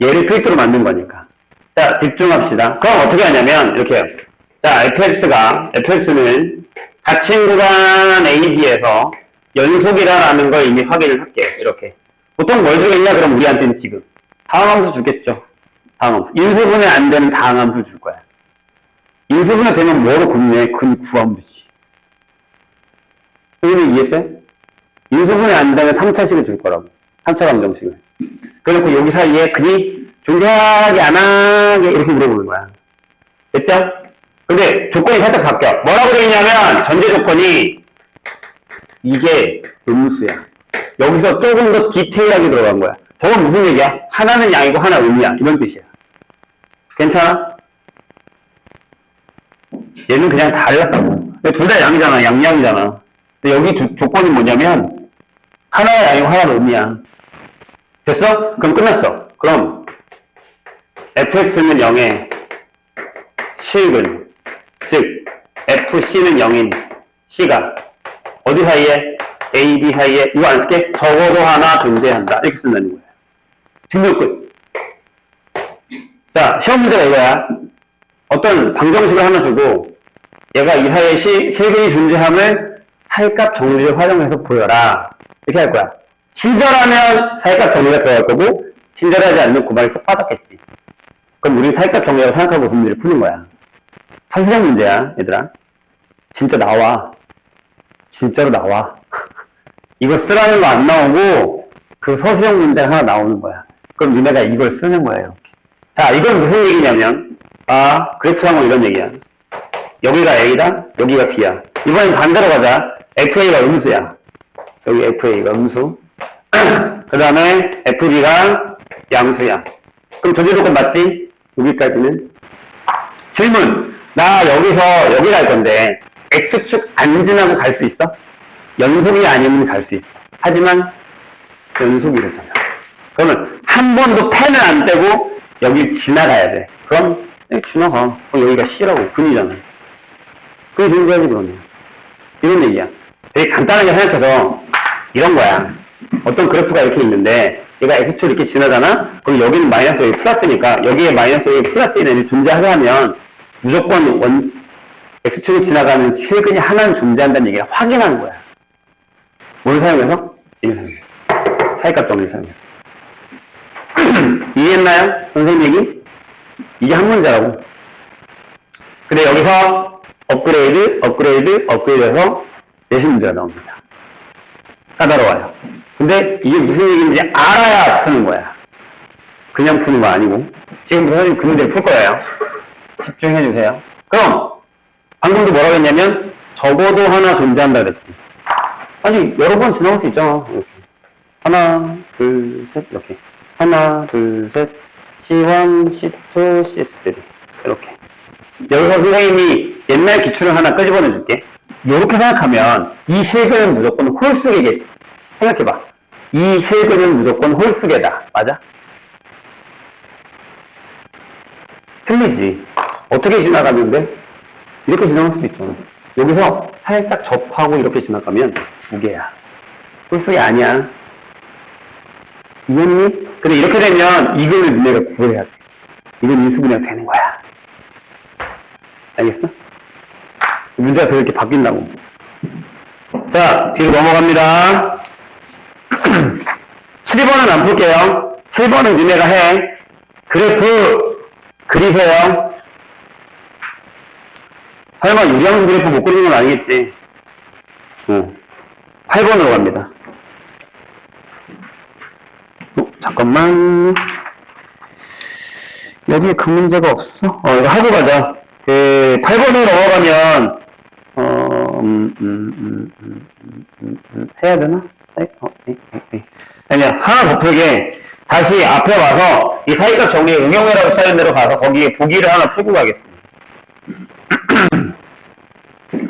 얘를 필두로 만든 거니까. 자, 집중합시다. 그럼 어떻게 하냐면 이렇게 해요. 자, fx는 닫힌 구간 AB에서 연속이라는 걸 이미 확인을 할게요. 이렇게. 보통 뭘 주겠냐? 그럼 우리한테는 지금 다항함수 주겠죠. 다항함수. 인수분해 안 되는 다항함수 줄 거야. 인수분해 되면 뭐로 굽냐? 근 구하면 되지. 선생님 이해했어요? 인수분해 안 되면 3차식을 줄 거라고. 3차 방정식을. 그래놓고 여기 사이에 근이 존재하게 안 하게 이렇게 물어보는 거야. 됐죠? 근데 조건이 살짝 바뀌어. 뭐라고 되어 있냐면 전제 조건이 이게 음수야. 여기서 조금 더 디테일하게 들어간 거야. 저건 무슨 얘기야? 하나는 양이고 하나 음이야. 이런 뜻이야. 괜찮아? 얘는 그냥 달랐다고. 둘 다 양이잖아. 양양이잖아. 근데 여기 조건이 뭐냐면 하나는 양이고 하나는 음이야. 됐어? 그럼 끝났어. 그럼 fx는 0에 실근, 즉 fc는 0인 c가 어디 사이에? A, B 사이에 이거 안 쓸게? 적어도 하나 존재한다. 이렇게 쓴다는 거야. 질문 끝. 자, 시험 문제가 이거야. 어떤 방정식을 하나 주고 얘가 이 사이에 실근이 존재함을 사이값 정리를 활용해서 보여라. 이렇게 할 거야. 친절하면 사이값 정리가 들어갈 거고 친절하지 않는 구간이 쏙 빠졌겠지. 그럼 우리는 사이값 정리라고 생각하고 그 문제를 푸는 거야. 서술형 문제야, 얘들아. 진짜 나와. 진짜로 나와. 이거 쓰라는 거 안 나오고 그 서술형 문제가 하나 나오는 거야. 그럼 니네가 이걸 쓰는 거야, 이렇게. 자, 이건 무슨 얘기냐면 그래프상으로 이런 얘기야. 여기가 A다, 여기가 B야. 이번엔 반대로 가자. FA가 음수야. 여기 FA가 음수. 그 다음에 FB가 양수야. 그럼 전제 조건 맞지? 여기까지는. 질문. 나 여기서 여기 갈 건데 X축 안 지나고 갈 수 있어? 연속이 아니면 갈 수 있어. 하지만 연속이 되잖아. 그러면 한 번도 펜을 안 떼고 여기 지나가야 돼. 그럼 지나가. 그럼 여기가 C라고 근이잖아. 그게 존재하지 그러면. 이런 얘기야. 되게 간단하게 생각해서 이런 거야. 어떤 그래프가 이렇게 있는데 얘가 X축 이렇게 지나잖아? 그럼 여기는 마이너스 여기 플러스니까 여기에 마이너스 여기 플러스 1이 존재하게 하면 무조건 X축이 지나가는 실근이 하나는 존재한다는 얘기를 확인하는 거야. 뭘 사용해서? 이걸 사용해서. 사이값 정리 사용해서. 이해했나요? 선생님 얘기? 이게 한 문제라고. 근데 여기서 업그레이드해서 내신 문제가 나옵니다. 까다로워요. 근데 이게 무슨 얘기인지 알아야 푸는 거야. 그냥 푸는 거 아니고. 지금부터 선생님 그 문제 풀 거예요. 집중해주세요. 그럼 방금도 뭐라고 했냐면 적어도 하나 존재한다 그랬지. 아니 여러 번 지나갈 수 있잖아. 이렇게. 하나, 둘, 셋 이렇게. 하나, 둘, 셋, C1, C2, C3. 이렇게. 여기서 선생님이 옛날 기출을 하나 끄집어내 줄게. 이렇게 생각하면 이 실근은 무조건 홀수계겠지. 생각해봐. 이 실근은 무조건 홀수계다. 맞아? 틀리지. 어떻게 지나가는데? 이렇게 지나갈 수도 있잖아. 여기서 살짝 접하고 이렇게 지나가면 두 개야. 홀수계 아니야. 이해했니? 근데 이렇게 되면 이거를 너네가 구해야 돼. 이건 인수분해가 되는 거야. 알겠어? 문제가 그렇게 바뀐다고. 자, 뒤로 넘어갑니다. 7번은 안 풀게요. 7번은 니네가 해. 그래프 그리세요. 설마 유리함수 그래프 못 그리는 건 아니겠지? 8번으로 갑니다. 잠깐만. 여기에 그 문제가 없어? 이거 하고 가자. 8번으로 넘어가면, 해야 되나? 아니야, 하나 더 풀게. 다시 앞에 와서 이 사이값 정리 응용해라고 써있는 대로 가서 거기에 보기를 하나 풀고 가겠습니다.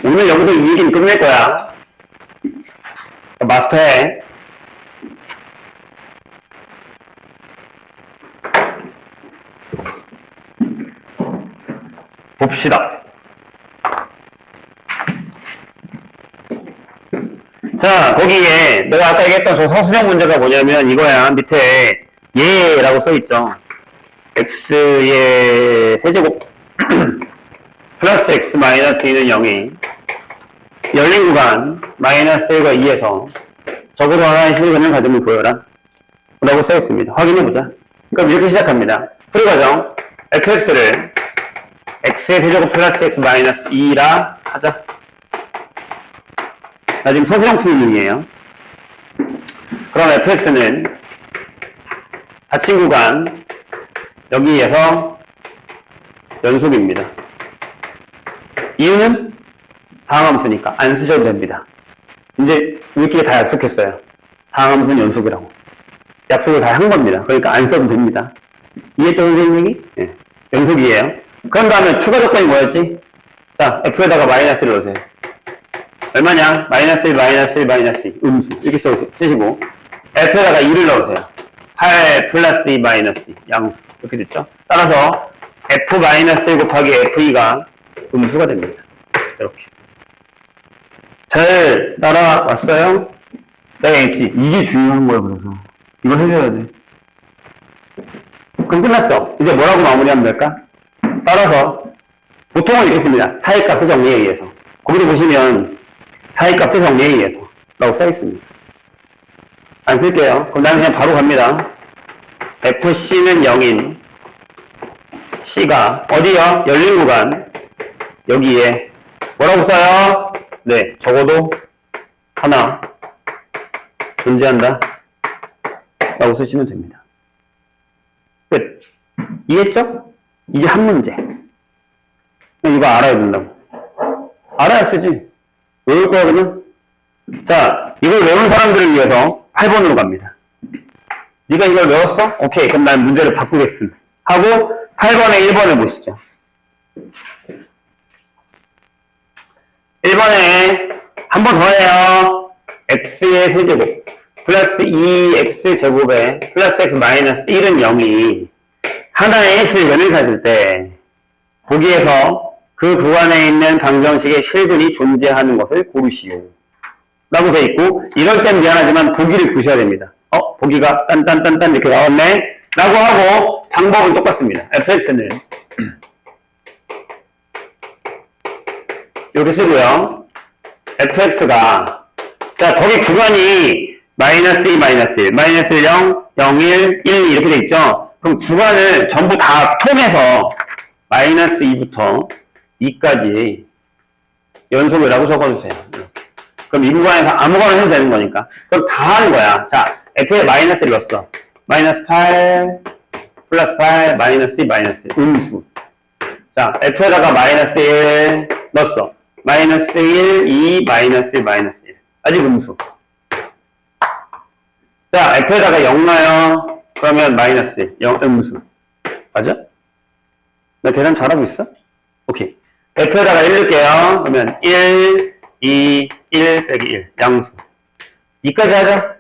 오늘 여기서 이 얘기는 끝낼 거야. 마스터해. 봅시다. 자, 거기에 내가 아까 얘기했던 저 서술형 문제가 뭐냐면 이거야. 밑에 예라고 써있죠. x의 세제곱 플러스 x 마이너스 2는 0이 열린 구간 마이너스 1과 2에서 적어도 하나의 실근을 가지면 보여라 라고 써있습니다. 확인해보자. 그럼 이렇게 시작합니다. 풀이 과정 fx를 x의 세제곱 플러스 x 마이너스 2라 하자. 나 지금 서술형 푸는 중이에요. 그럼 fx는 닫힌 구간 여기에서 연속입니다. 이유는 다항함수니까 안 쓰셔도 됩니다. 이제 우리끼리 다 약속했어요. 다항함수는 연속이라고. 약속을 다 한 겁니다. 그러니까 안 써도 됩니다. 이해했죠, 선생님이? 네. 연속이에요. 그런 다음에 추가 조건이 뭐였지? 자, f에다가 마이너스를 넣으세요. 얼마냐? 마이너스 1, 마이너스 1, 마이너스 2. 음수. 이렇게 쓰시고 f에다가 2를 넣으세요. 8 플러스 2 마이너스 2. 양수. 이렇게 됐죠? 따라서 f 마이너스 1 곱하기 f2가 음수가 됩니다. 이렇게. 잘 따라왔어요? 네, 이게 중요한 거야, 그래서. 이거 해줘야 돼. 그럼 끝났어. 이제 뭐라고 마무리하면 될까? 따라서, 보통은 이렇게 씁니다. 사이값의 정리에 의해서. 거기도 보시면, 사이값의 정리에 의해서. 라고 써있습니다. 안 쓸게요. 그럼 나는 그냥 바로 갑니다. FC는 0인 C가, 어디요? 열린 구간. 여기에. 뭐라고 써요? 네, 적어도 하나 존재한다 라고 쓰시면 됩니다. 끝. 이해했죠? 이게 한 문제. 이거 알아야 된다고. 알아야 쓰지. 외울 거야 그러면? 자, 이걸 외운 사람들을 위해서 8번으로 갑니다. 네가 이걸 외웠어? 오케이, 그럼 난 문제를 바꾸겠습니다. 하고 8번에 1번을 보시죠. 1번에 한 번 더 해요. x의 세제곱 플러스 2x 제곱에 플러스 x 마이너스 1은 0이 하나의 실근을 가질 때 보기에서 그 구간에 있는 방정식의 실근이 존재하는 것을 고르시오 라고 돼 있고, 이럴 땐 미안하지만 보기를 보셔야 됩니다. 보기가 딴딴딴딴 이렇게 나왔네 라고 하고 방법은 똑같습니다. fx는 이렇게 쓰고요. fx가, 자, 거기 구간이 마이너스 2, 마이너스 1, 마이너스 1, 0, 0, 1, 1, 2 이렇게 돼 있죠? 그럼 구간을 전부 다 통해서 마이너스 2부터 2까지 연속이라고 적어주세요. 그럼 이 구간에서 아무거나 해도 되는 거니까. 그럼 다 하는 거야. 자, f에 마이너스를 넣었어. 마이너스 8, 플러스 8, 마이너스 2, 마이너스 1. 음수. 자, f에다가 마이너스 1 넣었어. 마이너스 1, 2, 마이너스 1, 마이너스 1. 아직 음수. 자, f에다가 0 넣어요. 그러면 마이너스 1, 0, 음수. 맞아? 나 계산 잘하고 있어? 오케이. F에다가 1 넣을게요. 그러면 1, 2, 1 빼기 1. 양수. 2까지 하자.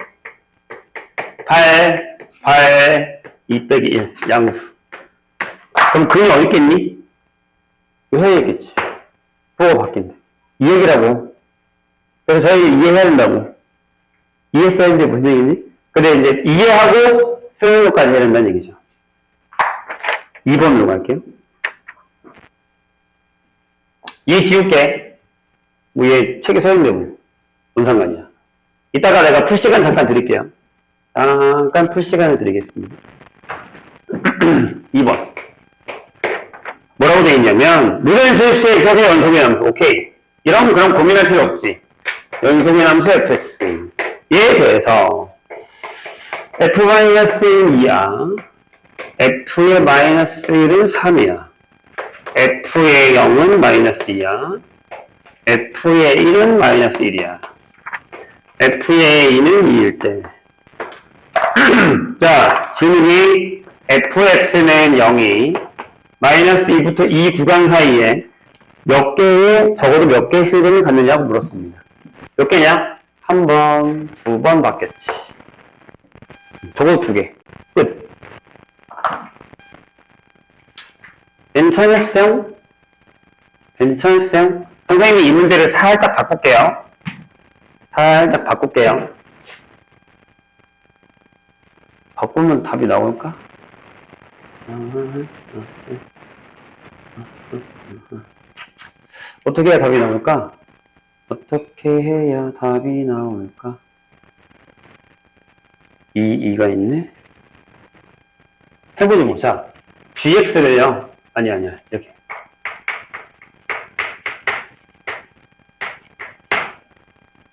8, 2 빼기 1. 양수. 그럼 근이 어디 있겠니? 이거 해야 겠지. 부호가 바뀐다. 이 얘기라고. 그래서 저희 이해해야 된다고. 이해했어야 이제 무슨 얘기지? 근데 이제 이해하고 수능료까지 해야 된다는 얘기죠. 2번으로 갈게요. 얘 지울게. 뭐 얘 책에 써있는데 뭐. 뭔 상관이야. 이따가 내가 풀 시간 잠깐 드릴게요. 잠깐 풀 시간을 드리겠습니다. 2번. 뭐라고 되어 있냐면, 무슨 실수에 있어서 연속의 함수. 오케이. 이런 그럼 고민할 필요 없지. 연속의 함수 fx. 얘에 대해서 f-1이야. f의 마이너스 1은 3이야. f의 0은 마이너스 2야. f의 1은 마이너스 1이야. f의 2는 2일 때. 자, 질문이 fx는 0이 마이너스 2부터 2 구간 사이에 몇 개의, 적어도 몇 개의 실근을 갖느냐고 물었습니다. 몇 개냐? 한 번, 두 번 받겠지. 적어도 2개. 끝. 괜찮았어요? 괜찮았어요? 선생님이 이 문제를 살짝 바꿀게요. 살짝 바꿀게요. 바꾸면 답이 나올까? 어떻게 해야 답이 나올까? 어떻게 해야 답이 나올까? 2가 있네? 해보지 보자. gx를요. 아니야. 이렇게.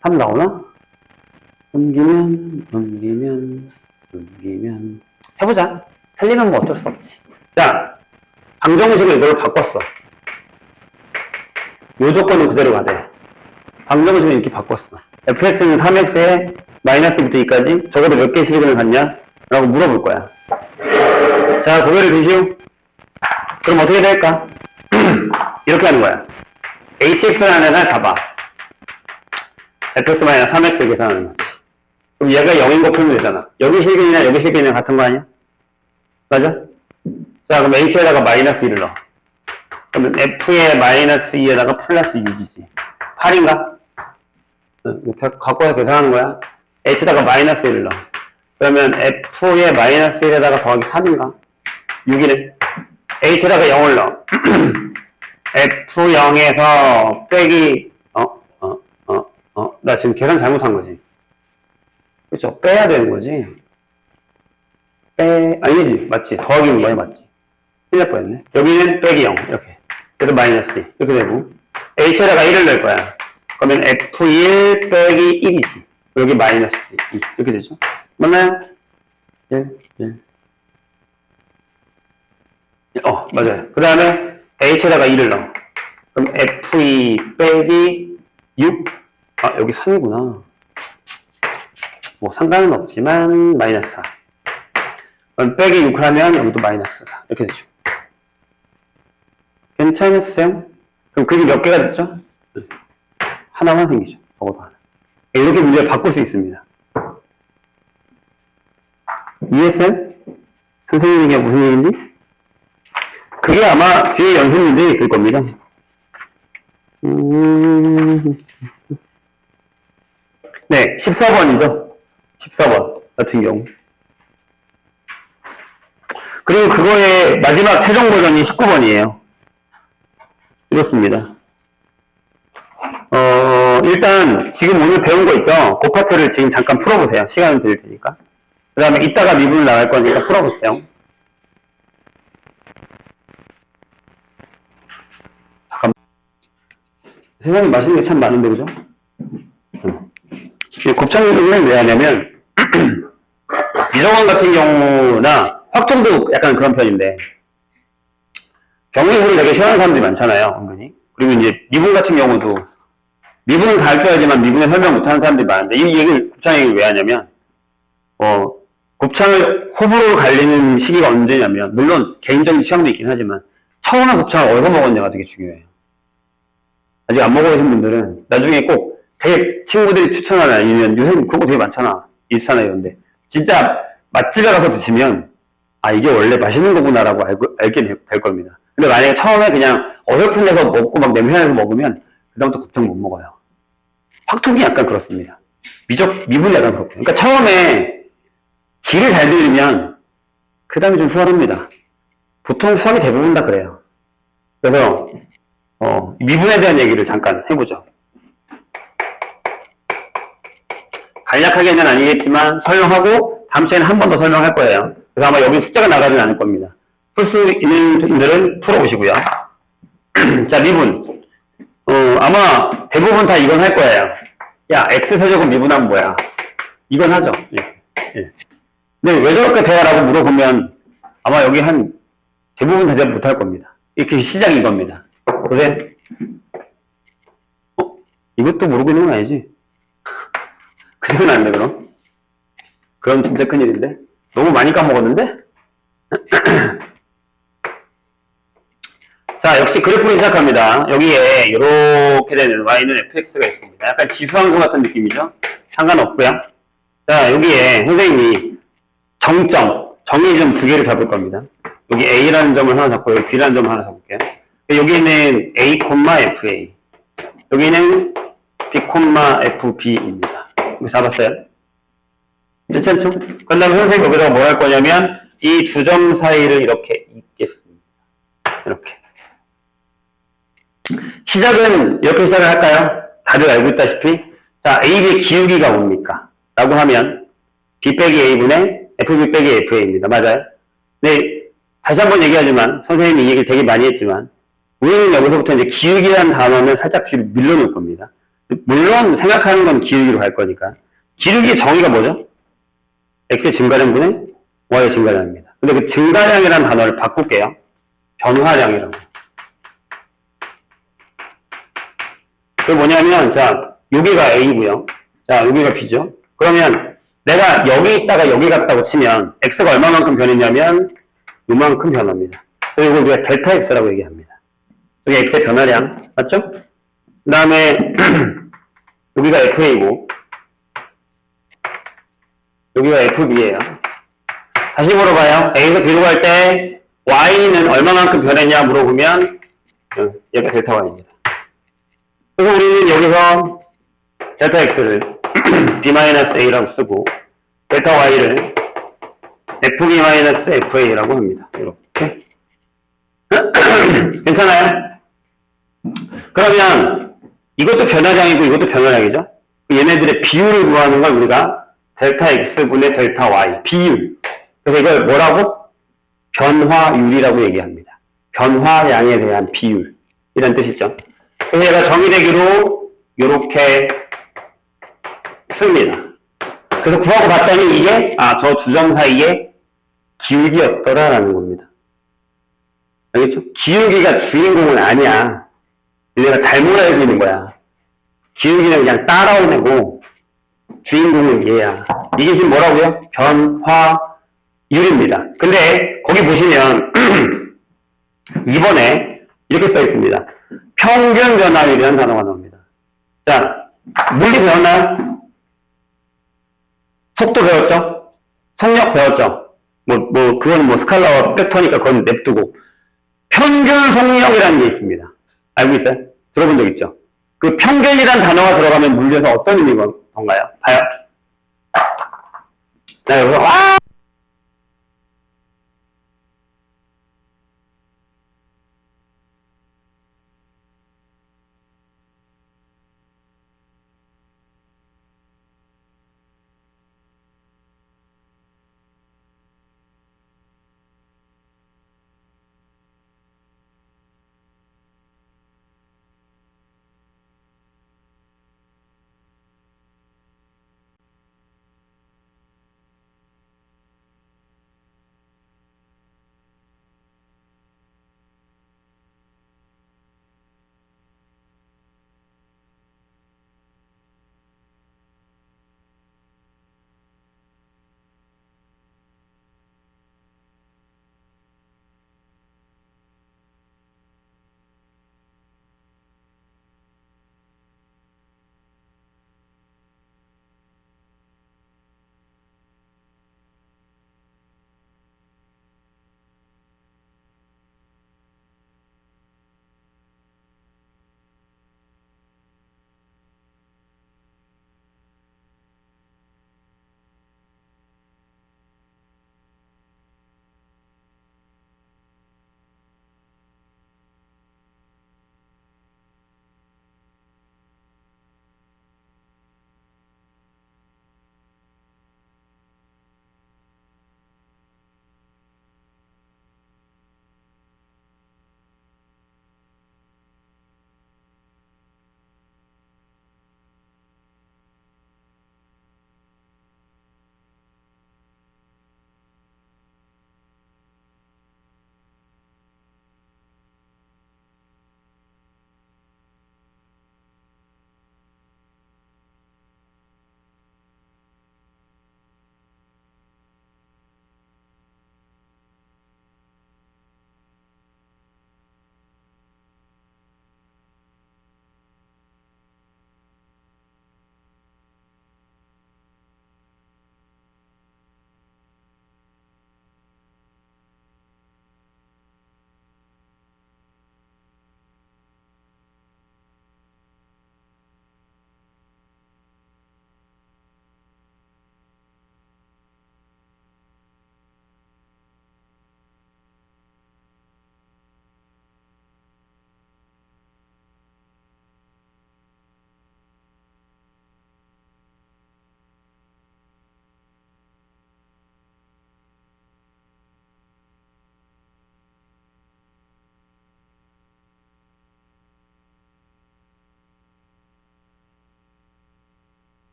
답 나오나? 옮기면. 해보자. 틀리면 뭐 어쩔 수 없지. 자, 방정식을 이걸로 바꿨어. 요 조건은 그대로 가대. 방정식을 이렇게 바꿨어. fx는 3x에 마이너스부터 2까지 적어도 몇 개의 실근을 갖냐? 라고 물어볼 거야. 자, 고개를 드시오. 그럼 어떻게 될까? 이렇게 하는 거야. hx라는 애를 잡아. fx-3x를 계산하는 거지. 그럼 얘가 0인 거 풀면 되잖아. 여기 실근이나 여기 실근이랑 같은 거 아니야? 맞아? 자, 그럼 h에다가 마이너스 1을 넣어. 그러면 f의 마이너스 2에다가 플러스 6이지. 8인가? 이렇게 갖고 와서 계산하는 거야. h에다가 마이너스 1을 넣어. 그러면 f의 마이너스 1에다가 더하기 3인가? 6이네. h에다가 0을 넣어. f0에서 빼기, 나 지금 계산 잘못한 거지. 그쵸? 빼야 되는 거지. 아니지. 맞지. 더하기는 뭐야? 맞지. 틀릴 뻔했네. 여기는 빼기 0. 이렇게. 그래서 마이너스 2. 이렇게 되고. h에다가 1을 넣을 거야. 그러면 f1 빼기 1이지. 여기 마이너스 2. 이렇게 되죠. 맞나요? 1. 맞아요. 그 다음에 h에다가 2를 넣어. 그럼 f2 빼기 6. 여기 3이구나. 뭐 상관은 없지만 마이너스 4. 그럼 빼기 6을 하면 여기도 마이너스 4. 이렇게 되죠. 괜찮으세요? 그럼 그게 몇 개가 됐죠? 하나만 생기죠. 적어도 하나. 이렇게 문제를 바꿀 수 있습니다. 이해했어요? 선생님이 무슨 얘기인지? 그게 아마 뒤에 연습 문제에 있을 겁니다. 네, 14번이죠. 14번 같은 경우. 그리고 그거의 마지막 최종 버전이 19번이에요. 이렇습니다. 일단 지금 오늘 배운 거 있죠? 그 파트를 지금 잠깐 풀어보세요. 시간을 드릴 테니까. 그 다음에 이따가 미분을 나갈 거니까 풀어보세요. 잠깐. 세상에 맛있는 게 참 많은데, 그죠? 곱창미분을 왜 하냐면 이정원 같은 경우나 확정도 약간 그런 편인데 병리물이 되게 싫어하는 사람들이 많잖아요, 은근히. 그리고 이제 미분 같은 경우도 미분은 가르쳐야지만 미분에 설명 못하는 사람들이 많은데 이 얘기를 곱창 얘기를 왜 하냐면 곱창을 호불호로 갈리는 시기가 언제냐면, 물론 개인적인 취향도 있긴 하지만, 처음에 곱창을 어디서 먹었냐가 되게 중요해요. 아직 안 먹어보신 분들은 나중에 꼭 되게 친구들이 추천하는 아니면 요새 그런 거 되게 많잖아. 인스타나 이런데. 진짜 맛집에 가서 드시면, 아, 이게 원래 맛있는 거구나라고 알게 될 겁니다. 근데 만약에 처음에 그냥 어설픈 데서 먹고 막 냄새나서 먹으면, 그다음부터 곱창 못 먹어요. 확통이 약간 그렇습니다. 미분이 약간 그렇고. 그러니까 처음에 길을 잘 들이면, 그 다음에 좀 수월합니다. 보통 수학이 대부분 다 그래요. 그래서, 미분에 대한 얘기를 잠깐 해보죠. 간략하게는 아니겠지만, 설명하고, 다음 시간에 한 번 더 설명할 거예요. 그래서 아마 여기 숙제가 나가진 않을 겁니다. 풀 수 있는 분들은 풀어보시고요. 자, 미분. 아마 대부분 다 이건 할 거예요. 야, X세제곱 미분하면 뭐야? 이건 하죠. 예. 예. 근데 왜 저렇게 돼라고 물어보면 아마 여기 대부분 대답 못할 겁니다. 이렇게 시작이 이겁니다. 보세요. 이것도 모르고 있는 건 아니지? 그러면 안 돼, 그럼? 그럼 진짜 큰일인데? 너무 많이 까먹었는데? 자, 역시 그래프를 시작합니다. 여기에 이렇게 되는 y는 fx가 있습니다. 약간 지수항공 같은 느낌이죠? 상관없고요. 자, 여기에 선생님이 정의 점 두 개를 잡을 겁니다. 여기 a라는 점을 하나 잡고 여기 b라는 점을 하나 잡을게요. 여기는 a, fa. 여기는 b, fb입니다. 이거 잡았어요? 괜찮죠? 그 다음에 선생님 여기다가 뭘 할 거냐면 이 두 점 사이를 이렇게 잇겠습니다. 이렇게. 시작은 이렇게 시작을 할까요? 다들 알고 있다시피 자, a, b의 기울기가 뭡니까? 라고 하면 b 빼기 a분의 fb 빼기 fa입니다. 맞아요? 네, 다시 한번 얘기하지만 선생님이 이 얘기를 되게 많이 했지만 우리는 여기서부터 이제 기울기라는 단어는 살짝 뒤로 밀려놓을 겁니다. 물론 생각하는 건 기울기로 갈 거니까. 기울기의 정의가 뭐죠? x의 증가량분의 y의 증가량입니다. 근데 그 증가량이라는 단어를 바꿀게요. 변화량이라고. 그게 뭐냐면, 자, 여기가 A고요. 자, 여기가 B죠. 그러면 내가 여기 있다가 여기 갔다고 치면 X가 얼마만큼 변했냐면 요만큼 변합니다. 그리고 이걸 우리가 델타 X라고 얘기합니다. 여기 X의 변화량, 맞죠? 그 다음에 여기가 FA고 여기가 FB예요. 다시 물어봐요. A에서 B로 갈 때 Y는 얼마만큼 변했냐 물어보면 얘가 델타 Y입니다. 그래서 우리는 여기서 델타 X를 B-A라고 쓰고 델타 Y를 FB-FA라고 합니다. 이렇게. 괜찮아요? 그러면 이것도 변화량이고 이것도 변화량이죠? 얘네들의 비율을 구하는 걸 우리가 델타 X분의 델타 Y, 비율. 그래서 이걸 뭐라고? 변화율이라고 얘기합니다. 변화량에 대한 비율. 이런 뜻이죠. 그래서 얘가 정의되기로 이렇게 씁니다. 그래서 구하고 봤더니 이게 저 두 점 사이에 기울기였더라라는 겁니다. 알겠죠? 기울기가 주인공은 아니야. 얘가 잘못 알고 있는 거야. 기울기는 그냥 따라온 애고 주인공은 얘야. 이게 지금 뭐라고요? 변화율입니다. 근데 거기 보시면 2번에 이렇게 써 있습니다. 평균 변화율이라는 단어가 나옵니다. 자, 물리 배웠나요? 속도 배웠죠? 속력 배웠죠? 그거는 스칼라와 벡터니까 그건 냅두고. 평균 속력이라는 게 있습니다. 알고 있어요? 들어본 적 있죠? 그 평균이라는 단어가 들어가면 물리에서 어떤 의미인가요? 봐요. 자, 여기서,